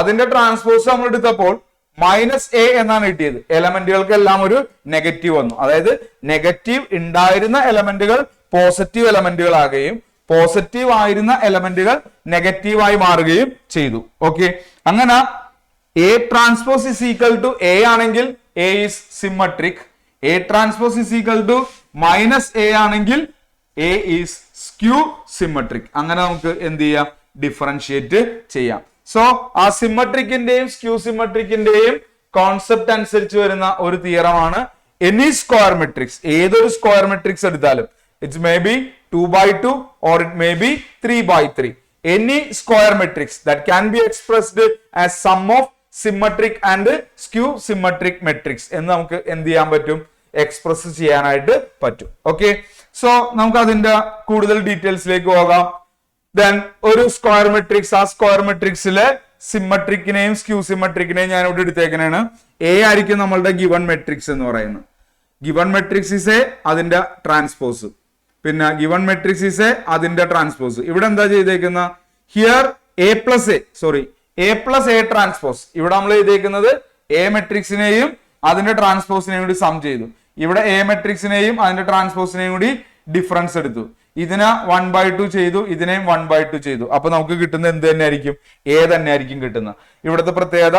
അതിന്റെ ട്രാൻസ്പോസ് നമ്മൾ എടുത്തപ്പോൾ -a എന്നാണ് കിട്ടിയത്. എലമെന്റുകൾക്കെല്ലാം ഒരു നെഗറ്റീവ് വന്നു. അതായത് നെഗറ്റീവ് ഉണ്ടായിരുന്ന എലമെന്റുകൾ പോസിറ്റീവ് എലമെന്റുകളാകുകയും പോസിറ്റീവ് ആയിരുന്ന എലമെന്റുകൾ നെഗറ്റീവായി മാറുകയും ചെയ്തു. ഓക്കെ, അങ്ങനെ A transpose is equal to A ആണെങ്കിൽ A is symmetric. A transpose is equal to -a ആണെങ്കിൽ എ ഈസ് സ്ക്യൂ സിമ്മട്രിക്. അങ്ങനെ നമുക്ക് എന്ത് ചെയ്യാം, ഡിഫറൻഷിയേറ്റ് ചെയ്യാം. സോ ആ സിമ്മട്രിക്കിന്റെയും സ്ക്യൂ സിമ്മട്രിക്കിന്റെയും കോൺസെപ്റ്റ് അനുസരിച്ച് വരുന്ന ഒരു തിയറമാണ് എനി സ്ക്വയർ മെട്രിക്സ്. ഏതൊരു സ്ക്വയർ മെട്രിക്സ് എടുത്താലും it's may be 2 by 2 or it may be 3 by 3. any square matrix that can be expressed as sum of symmetric and skew symmetric matrix എന്ന് നമുക്ക് എന്ത് ചെയ്യാൻ പറ്റും, എക്സ്പ്രസ് ചെയ്യാനായിട്ട് പറ്റും. ഓക്കെ, സോ നമുക്ക് അതിന്റെ കൂടുതൽ ഡീറ്റെയിൽസിലേക്ക് പോകാം. ദെൻ ഒരു സ്ക്വയർ മെട്രിക്സ്, ആ സ്ക്വയർ മെട്രിക്സിലെ സിമ്മട്രിക്കിനെയും സ്ക്യൂ സിമ്മട്രിക്കിനെയും ഞാൻ ഇവിടെ എടുത്തേക്കാനാണ്. എ ആയിരിക്കും നമ്മളുടെ ഗിവൺ മെട്രിക്സ് എന്ന് പറയുന്നത്. ഗിവൺ മെട്രിക്സ് ഇസ് എ, അതിന്റെ ട്രാൻസ്പോസ്. പിന്നെ ഗിവൺ മെട്രിക്സ് ഇസ് എ, അതിന്റെ ട്രാൻസ്പോസ്. ഇവിടെ എന്താ ചെയ്തേക്കുന്ന, here A plus A transpose. ഇവിടെ നമ്മൾ ചെയ്തേക്കുന്നത് എ മെട്രിക്സിനെയും അതിന്റെ ട്രാൻസ്പോസിനെയും കൂടി സം ചെയ്തു. ഇവിടെ എ മെട്രിക്സിനെയും അതിന്റെ ട്രാൻസ്പോസിനെയും കൂടി ഡിഫറൻസ് എടുത്തു. ഇതിനെ 1/2 ചെയ്തു, ഇതിനെയും 1/2 ചെയ്തു. അപ്പൊ നമുക്ക് കിട്ടുന്നത് എന്ത് തന്നെ ആയിരിക്കും, എ തന്നെ ആയിരിക്കും കിട്ടുന്നത്. ഇവിടുത്തെ പ്രത്യേകത,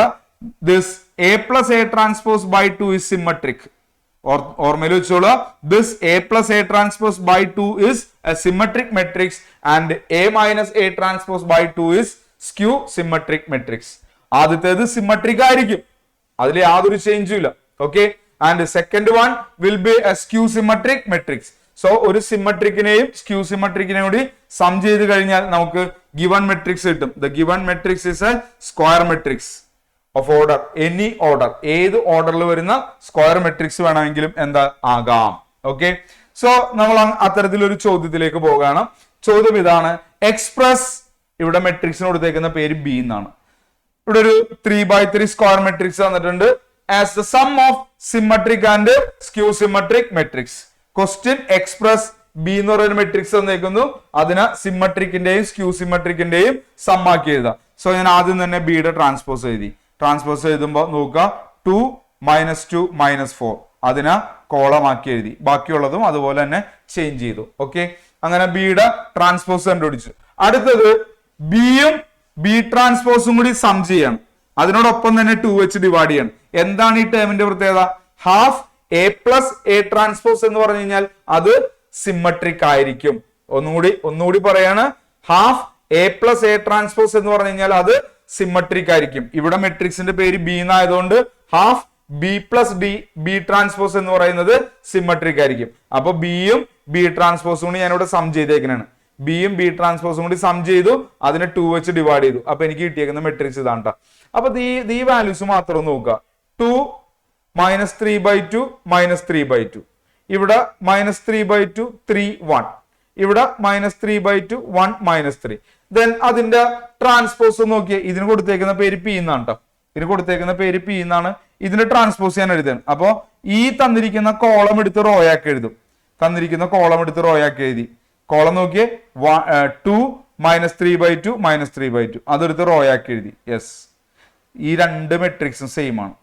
this A plus A transpose by 2 is symmetric. ഓർമ്മയിൽ വെച്ചോളൂ, this A plus A transpose by 2 is a symmetric matrix and A minus A transpose by 2 is skew symmetric matrix. ആദ്യത്തേത് സിമ്മട്രിക് ആയിരിക്കും, അതിൽ യാതൊരു ചേഞ്ചും ഇല്ല. Okay, and second one will be a skew symmetric matrix. So ഒരു സിമ്മട്രിക്കിനെയും skew സിമ്മട്രിക്കിനെയും കൂടി സം ചെയ്ത് കഴിഞ്ഞാൽ നമുക്ക് ഗിവൺ മെട്രിക്സ് കിട്ടും. The given matrix is A square matrix of order, any order, ഏത് ഓർഡറിൽ വരുന്ന സ്ക്വയർ മെട്രിക്സ് വേണമെങ്കിലും എന്താ ആകാം. ഓക്കെ, സോ നമ്മൾ അത്തരത്തിലൊരു ചോദ്യത്തിലേക്ക് പോകുകയാണ്. ചോദ്യം ഇതാണ്, എക്സ്പ്രസ്, ഇവിടെ മെട്രിക്സിന് കൊടുത്തേക്കുന്ന പേര് ബി എന്നാണ്. ഇവിടെ ഒരു 3/3 സ്ക്വയർ മെട്രിക്സ് തന്നിട്ടുണ്ട് as the sum of symmetric and skew symmetric matrix. Question express B എന്ന് പറയുന്ന മെട്രിക്സ് തന്നേക്കുന്നു, അതിന് സിമ്മട്രിക്കിന്റെയും സ്ക്യൂ സിമ്മട്രിക്കിന്റെയും സം ആക്കി എഴുതാം. സോ ഞാൻ ആദ്യം തന്നെ ബിയുടെ ട്രാൻസ്പോസ് എഴുതി. ട്രാൻസ്പോസ് എഴുതുമ്പോൾ നോക്കുക, 2 - 2 - 4, അതിനെ കോളം ആക്കി എഴുതി. ബാക്കിയുള്ളതും അതുപോലെ തന്നെ ചേഞ്ച് ചെയ്തു. ഓക്കെ, അങ്ങനെ ബിയുടെ ട്രാൻസ്പോസ് കണ്ടുപിടിച്ചു. അടുത്തത് ബിയും ബി ട്രാൻസ്പോസും കൂടി സം ചെയ്യണം. അതിനോടൊപ്പം തന്നെ 2 വെച്ച് ഡിവൈഡ് ചെയ്യണം. എന്താണ് ഈ ടേമിന്റെ പ്രത്യേകത, half A plus A transpose എന്ന് പറഞ്ഞു കഴിഞ്ഞാൽ അത് സിമ്മട്രിക് ആയിരിക്കും. ഒന്നുകൂടി പറയാണ്, half A plus A transpose എന്ന് പറഞ്ഞു കഴിഞ്ഞാൽ അത് സിമ്മട്രിക് ആയിരിക്കും. ഇവിടെ മെട്രിക്സിന്റെ പേര് ബി എന്നായതുകൊണ്ട് half B plus D B transpose എന്ന് പറയുന്നത് സിമ്മട്രിക് ആയിരിക്കും. അപ്പൊ ബിയും ബി ട്രാൻസ്പോസും കൂടി ഞാനിവിടെ സം ചെയ്തേക്കാനാണ്. ബിയും ബി ട്രാൻസ്പോസും കൂടി സം ചെയ്തു, അതിനെ 2 വെച്ച് ഡിവൈഡ് ചെയ്തു. അപ്പൊ എനിക്ക് കിട്ടിയേക്കുന്ന മെട്രിക്സ് ഇതാണ്. അപ്പൊ ഈ വാല്യൂസ് മാത്രം നോക്കുക. 2 - 3/2 - 3/2. ഇവിടെ -3/2 3 1. ഇവിടെ -3/2 1 - 3. ദെൻ അതിന്റെ ട്രാൻസ്പോസ് നോക്കിയേ, ഇതിന് കൊടുത്തേക്കുന്ന പേര് പി എന്നാണ് കേട്ടോ. ഇതിന് കൊടുത്തേക്കുന്ന പേര് പി എന്നാണ്. ഇതിന്റെ ട്രാൻസ്പോസ് ഞാൻ എഴുതാൻ. അപ്പോ ഈ തന്നിരിക്കുന്ന കോളം എടുത്ത് റോയാക്കി എഴുതും. തന്നിരിക്കുന്ന കോളം എടുത്ത് റോയാക്കി എഴുതി. കോളം നോക്കിയേ, 2 - 3/2 - 3/2, അതെടുത്ത് റോയാക്കി എഴുതി. യെസ്, ഈ രണ്ട് മെട്രിക്സും സെയിം ആണ്.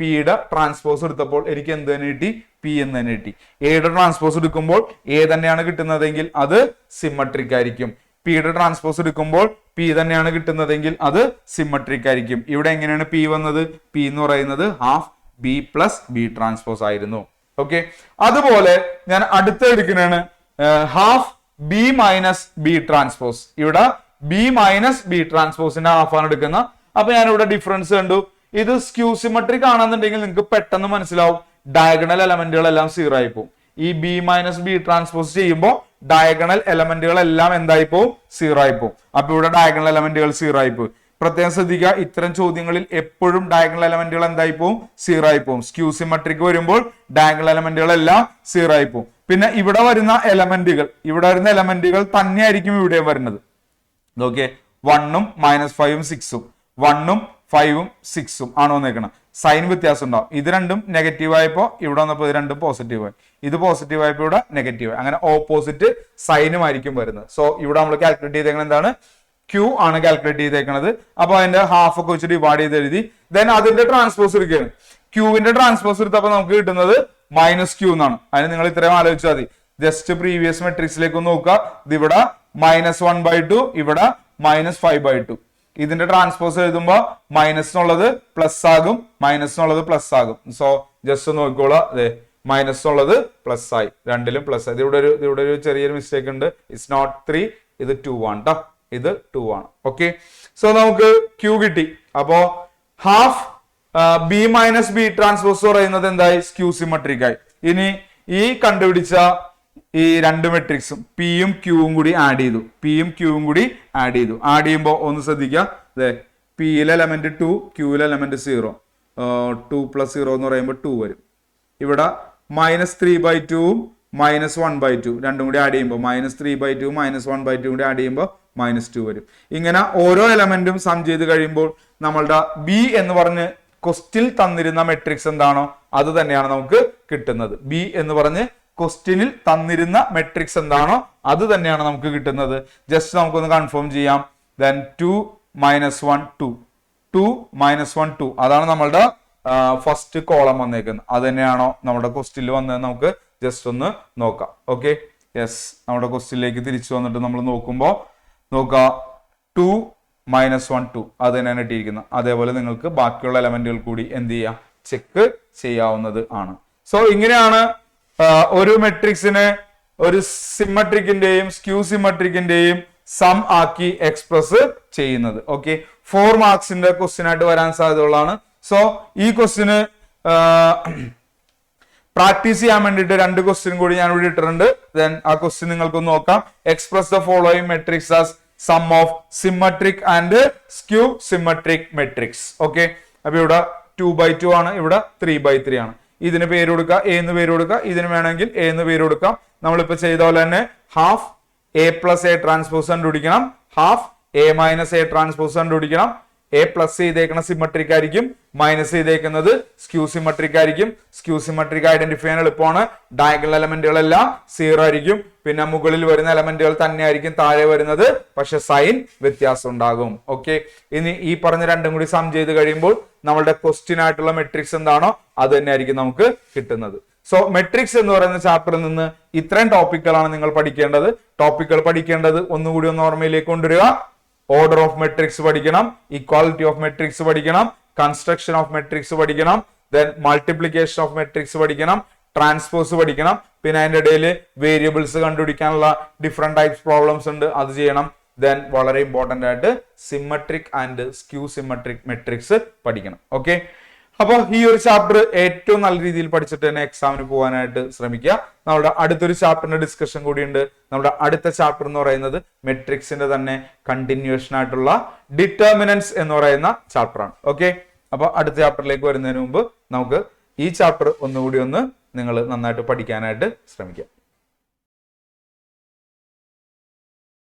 പിയുടെ ട്രാൻസ്പോസ് എടുത്തപ്പോൾ എനിക്ക് എന്ത് തന്നെ കിട്ടി, പി എന്ന് തന്നെ കിട്ടി. എയുടെ ട്രാൻസ്പോസ് എടുക്കുമ്പോൾ എ തന്നെയാണ് കിട്ടുന്നതെങ്കിൽ അത് സിമ്മട്രിക് ആയിരിക്കും. പിയുടെ ട്രാൻസ്പോസ് എടുക്കുമ്പോൾ പി തന്നെയാണ് കിട്ടുന്നതെങ്കിൽ അത് സിമ്മട്രിക് ആയിരിക്കും. ഇവിടെ എങ്ങനെയാണ് പി വന്നത്, പി എന്ന് പറയുന്നത് half B plus B transpose ആയിരുന്നു. ഓക്കെ, അതുപോലെ ഞാൻ അടുത്ത എടുക്കുന്നതാണ് half B minus B transpose. ഇവിടെ ബി മൈനസ് ബി ട്രാൻസ്പോസിന്റെ ഹാഫാണ് എടുക്കുന്ന. അപ്പൊ ഞാനിവിടെ ഡിഫറൻസ് കണ്ടു. ഇത് സ്ക്യൂ സിമ്മട്രിക് ആണെന്നുണ്ടെങ്കിൽ നിങ്ങൾക്ക് പെട്ടെന്ന് മനസ്സിലാവും, ഡയഗണൽ എലമെന്റുകളെല്ലാം 0 ആയി പോകും. ഈ ബി മൈനസ് ബി ട്രാൻസ്പോസ് ചെയ്യുമ്പോൾ ഡയഗണൽ എലമെന്റുകളെല്ലാം എന്തായി പോകും, 0 ആയി പോകും. അപ്പൊ ഇവിടെ ഡയഗണൽ എലമെന്റുകൾ 0 ആയി പോകും. പ്രത്യേകം ശ്രദ്ധിക്കുക, ഇത്തരം ചോദ്യങ്ങളിൽ എപ്പോഴും ഡയഗണൽ എലമെന്റുകൾ എന്തായി പോകും, 0 ആയി പോകും. സ്ക്യൂ സിമ്മട്രിക് വരുമ്പോൾ ഡയഗണൽ എലമെന്റുകളെല്ലാം 0 ആയി പോകും. പിന്നെ ഇവിടെ വരുന്ന എലമെന്റുകൾ തന്നെയായിരിക്കും ഇവിടെ വരുന്നത്. നോക്കിയേ, 1 - 5 6, 1 5 6 ആണ് വന്നേക്കണം. സൈൻ വ്യത്യാസം ഉണ്ടാവും. ഇത് രണ്ടും നെഗറ്റീവ് ആയപ്പോ ഇവിടെ വന്നപ്പോൾ ഇത് രണ്ടും പോസിറ്റീവ് ആയി. ഇത് പോസിറ്റീവ് ആയപ്പോ ഇവിടെ നെഗറ്റീവ് ആയി. അങ്ങനെ ഓപ്പോസിറ്റ് സൈനും ആയിരിക്കും വരുന്നത്. സോ ഇവിടെ നമ്മൾ കാൽക്കുലേറ്റ് ചെയ്തേക്കുന്നത് എന്താണ്, ക്യൂ ആണ് കാൽക്കുലേറ്റ് ചെയ്തേക്കുന്നത്. അപ്പൊ അതിന്റെ ഹാഫ് ഒക്കെ വെച്ച് ഡിവൈഡ് ചെയ്ത് എഴുതി. ദെൻ അതിന്റെ ട്രാൻസ്പോസ് എടുക്കുകയാണ്. ക്യൂവിന്റെ ട്രാൻസ്പോസ് എടുത്തപ്പോൾ നമുക്ക് കിട്ടുന്നത് -q എന്നാണ്. അതിന് നിങ്ങൾ ഇത്രയും ആലോചിച്ചാൽ മതി. ജസ്റ്റ് പ്രീവിയസ് മെട്രിക്സിലേക്ക് നോക്കുക. ഇതിവിടെ -1/2, ഇവിടെ -5/2. ഇതിന്റെ ട്രാൻസ്പോസ് എഴുതുമ്പോൾ മൈനസ് എന്നുള്ളത് പ്ലസ് ആകും, മൈനസ് എന്നുള്ളത് പ്ലസ് ആകും. സോ ജസ്റ്റ് നോക്കിക്കോളാം, അതെ മൈനസ് എന്നുള്ളത് പ്ലസ് ആയി, രണ്ടിലും പ്ലസ് ആയി. ഇവിടെ ഒരു ചെറിയൊരു മിസ്റ്റേക്ക് ഉണ്ട്. ഇറ്റ്സ് നോട്ട് 3, ഇത് 2 ആണ് ട്ടോ. ഇത് 2 ആണ്. ഓക്കെ, സോ നമുക്ക് ക്യൂ കിട്ടി. അപ്പോ half B minus B transpose പറയുന്നത് എന്തായി, സ്ക്യൂ സിമ്മട്രിക് ആയി. ഇനി ഈ കണ്ടുപിടിച്ച ഈ രണ്ട് മെട്രിക്സും പിയും ക്യൂവും കൂടി ആഡ് ചെയ്തു. ആഡ് ചെയ്യുമ്പോൾ ഒന്ന് ശ്രദ്ധിക്കുക, അതെ, പിയിലെ എലമെന്റ് 2, ക്യൂവിലെ എലമെന്റ് 0. 2 + 0 എന്ന് പറയുമ്പോൾ 2 വരും. ഇവിടെ -3/2 -1/2 രണ്ടും കൂടി ആഡ് ചെയ്യുമ്പോൾ -3/2 -1/2 കൂടി ആഡ് ചെയ്യുമ്പോൾ -2 വരും. ഇങ്ങനെ ഓരോ എലമെന്റും സം ചെയ്ത് കഴിയുമ്പോൾ നമ്മളുടെ ബി എന്ന് പറഞ്ഞ് ക്വസ്റ്റ്യനിൽ തന്നിരുന്ന മെട്രിക്സ് എന്താണോ അത് തന്നെയാണ് നമുക്ക് കിട്ടുന്നത്. ബി എന്ന് പറഞ്ഞ് ക്വസ്റ്റ്യനിൽ തന്നിരുന്ന മെട്രിക്സ് എന്താണോ അത് തന്നെയാണ് നമുക്ക് കിട്ടുന്നത്. ജസ്റ്റ് നമുക്കൊന്ന് കൺഫേം ചെയ്യാം. ദെൻ 2 - 1 2 2 - 1 2 അതാണ് നമ്മളുടെ ഫസ്റ്റ് കോളം വന്നേക്കുന്നത്. അത് തന്നെയാണോ നമ്മുടെ ക്വസ്റ്റ്യനിൽ വന്നത് നമുക്ക് ജസ്റ്റ് ഒന്ന് നോക്കാം. ഓക്കെ, യെസ്, നമ്മുടെ ക്വസ്റ്റ്യനിലേക്ക് തിരിച്ചു വന്നിട്ട് നമ്മൾ നോക്കുമ്പോൾ നോക്കുക 2 - 1 2 അത് തന്നെയാണ് ഇട്ടിരിക്കുന്നത്. അതേപോലെ നിങ്ങൾക്ക് ബാക്കിയുള്ള എലമെന്റുകൾ കൂടി എന്ത് ചെയ്യാം, ചെക്ക് ചെയ്യാവുന്നത് ആണ്. സോ ഇങ്ങനെയാണ് ഒരു മെട്രിക്സിനെ ഒരു സിമ്മട്രിക്കിന്റെയും സ്ക്യൂ സിമ്മട്രിക്കിന്റെയും സം ആക്കി എക്സ്പ്രസ് ചെയ്യുന്നത്. ഓക്കെ, 4 മാർക്സിന്റെ ക്വസ്റ്റ്യൻ ആയിട്ട് വരാൻ സാധ്യതയുള്ളതാണ്. സോ ഈ ക്വസ്റ്റ്യന് പ്രാക്ടീസ് ചെയ്യാൻ വേണ്ടിയിട്ട് 2 ക്വസ്റ്റ്യൻ കൂടി ഞാൻ ഇവിടെ ഇട്ടിട്ടുണ്ട്. ദെൻ ആ ക്വസ്റ്റ്യൻ നിങ്ങൾക്ക് നോക്കാം. Express the following matrix as sum of symmetric and skew symmetric matrix. Okay, അപ്പൊ ഇവിടെ 2/2 ആണ്, ഇവിടെ 3/3 ആണ്. ഇതിന് പേര് കൊടുക്കുക, എ എന്ന് പേര് കൊടുക്കുക. ഇതിന് വേണമെങ്കിൽ എ എന്ന് പേര് കൊടുക്കാം. നമ്മളിപ്പോ ചെയ്ത പോലെ തന്നെ ഹാഫ് A + A ട്രാൻസ്പോസ് കണ്ടുപിടിക്കണം, ഹാഫ് A - A ട്രാൻസ്പോസ് കണ്ടുപിടിക്കണം. A പ്ലസ് ചെയ്തേക്കുന്ന സിമ്മട്രിക് ആയിരിക്കും, മൈനസ് ചെയ്തേക്കുന്നത് സ്ക്യൂ സിമ്മട്രിക് ആയിരിക്കും. സ്ക്യൂ സിമ്മട്രിക് ഐഡന്റിഫൈ ചെയ്യാൻ എളുപ്പമാണ്. ഡയഗണൽ എലമെന്റുകളെല്ലാം 0 ആയിരിക്കും. പിന്നെ മുകളിൽ വരുന്ന എലമെന്റുകൾ തന്നെ ആയിരിക്കും താഴെ വരുന്നത്, പക്ഷെ സൈൻ വ്യത്യാസം ഉണ്ടാകും. ഓക്കെ, ഇനി ഈ പറഞ്ഞ രണ്ടും കൂടി സം ചെയ്ത് കഴിയുമ്പോൾ നമ്മളുടെ ക്വസ്റ്റ്യൻ ആയിട്ടുള്ള മെട്രിക്സ് എന്താണോ അത് തന്നെ ആയിരിക്കും നമുക്ക് കിട്ടുന്നത്. സോ മെട്രിക്സ് എന്ന് പറയുന്ന ചാപ്റ്ററിൽ നിന്ന് ഇത്രയും ടോപ്പിക്കുകളാണ് നിങ്ങൾ പഠിക്കേണ്ടത്. ടോപ്പിക്കുകൾ പഠിക്കേണ്ടത് ഒന്നുകൂടി ഒന്ന് ഓർമ്മയിലേക്ക് കൊണ്ടുവരിക. ഓർഡർ ഓഫ് മെട്രിക്സ് പഠിക്കണം, ഇക്വാലിറ്റി ഓഫ് മെട്രിക്സ് പഠിക്കണം, കൺസ്ട്രക്ഷൻ ഓഫ് മെട്രിക്സ് പഠിക്കണം, ദെൻ മൾട്ടിപ്ലിക്കേഷൻ ഓഫ് മെട്രിക്സ് പഠിക്കണം, ട്രാൻസ്പോസ് പഠിക്കണം. പിന്നെ അതിന്റെ ഇടയിൽ വേരിയബിൾസ് കണ്ടുപിടിക്കാനുള്ള ഡിഫറെന്റ് ടൈപ്സ് പ്രോബ്ലംസ് ഉണ്ട്, അത് ചെയ്യണം. ദെൻ വളരെ ഇമ്പോർട്ടന്റ് ആയിട്ട് symmetric and skew symmetric matrix പഠിക്കണം. ഓക്കെ, അപ്പോൾ ഈ ഒരു ചാപ്റ്റർ ഏറ്റവും നല്ല രീതിയിൽ പഠിച്ചിട്ട് തന്നെ എക്സാമിന് പോകാനായിട്ട് ശ്രമിക്കുക. നമ്മുടെ അടുത്തൊരു ചാപ്റ്ററിന്റെ ഡിസ്കഷൻ കൂടിയുണ്ട്. നമ്മുടെ അടുത്ത ചാപ്റ്റർ എന്ന് പറയുന്നത് മെട്രിക്സിന്റെ തന്നെ കണ്ടിന്യൂഷൻ ആയിട്ടുള്ള ഡിറ്റർമിനൻസ് എന്ന് പറയുന്ന ചാപ്റ്റർ ആണ്. ഓക്കെ, അപ്പൊ അടുത്ത ചാപ്റ്ററിലേക്ക് വരുന്നതിന് മുമ്പ് നമുക്ക് ഈ ചാപ്റ്റർ ഒന്നുകൂടി നിങ്ങൾ നന്നായിട്ട് പഠിക്കാനായിട്ട് ശ്രമിക്കാം.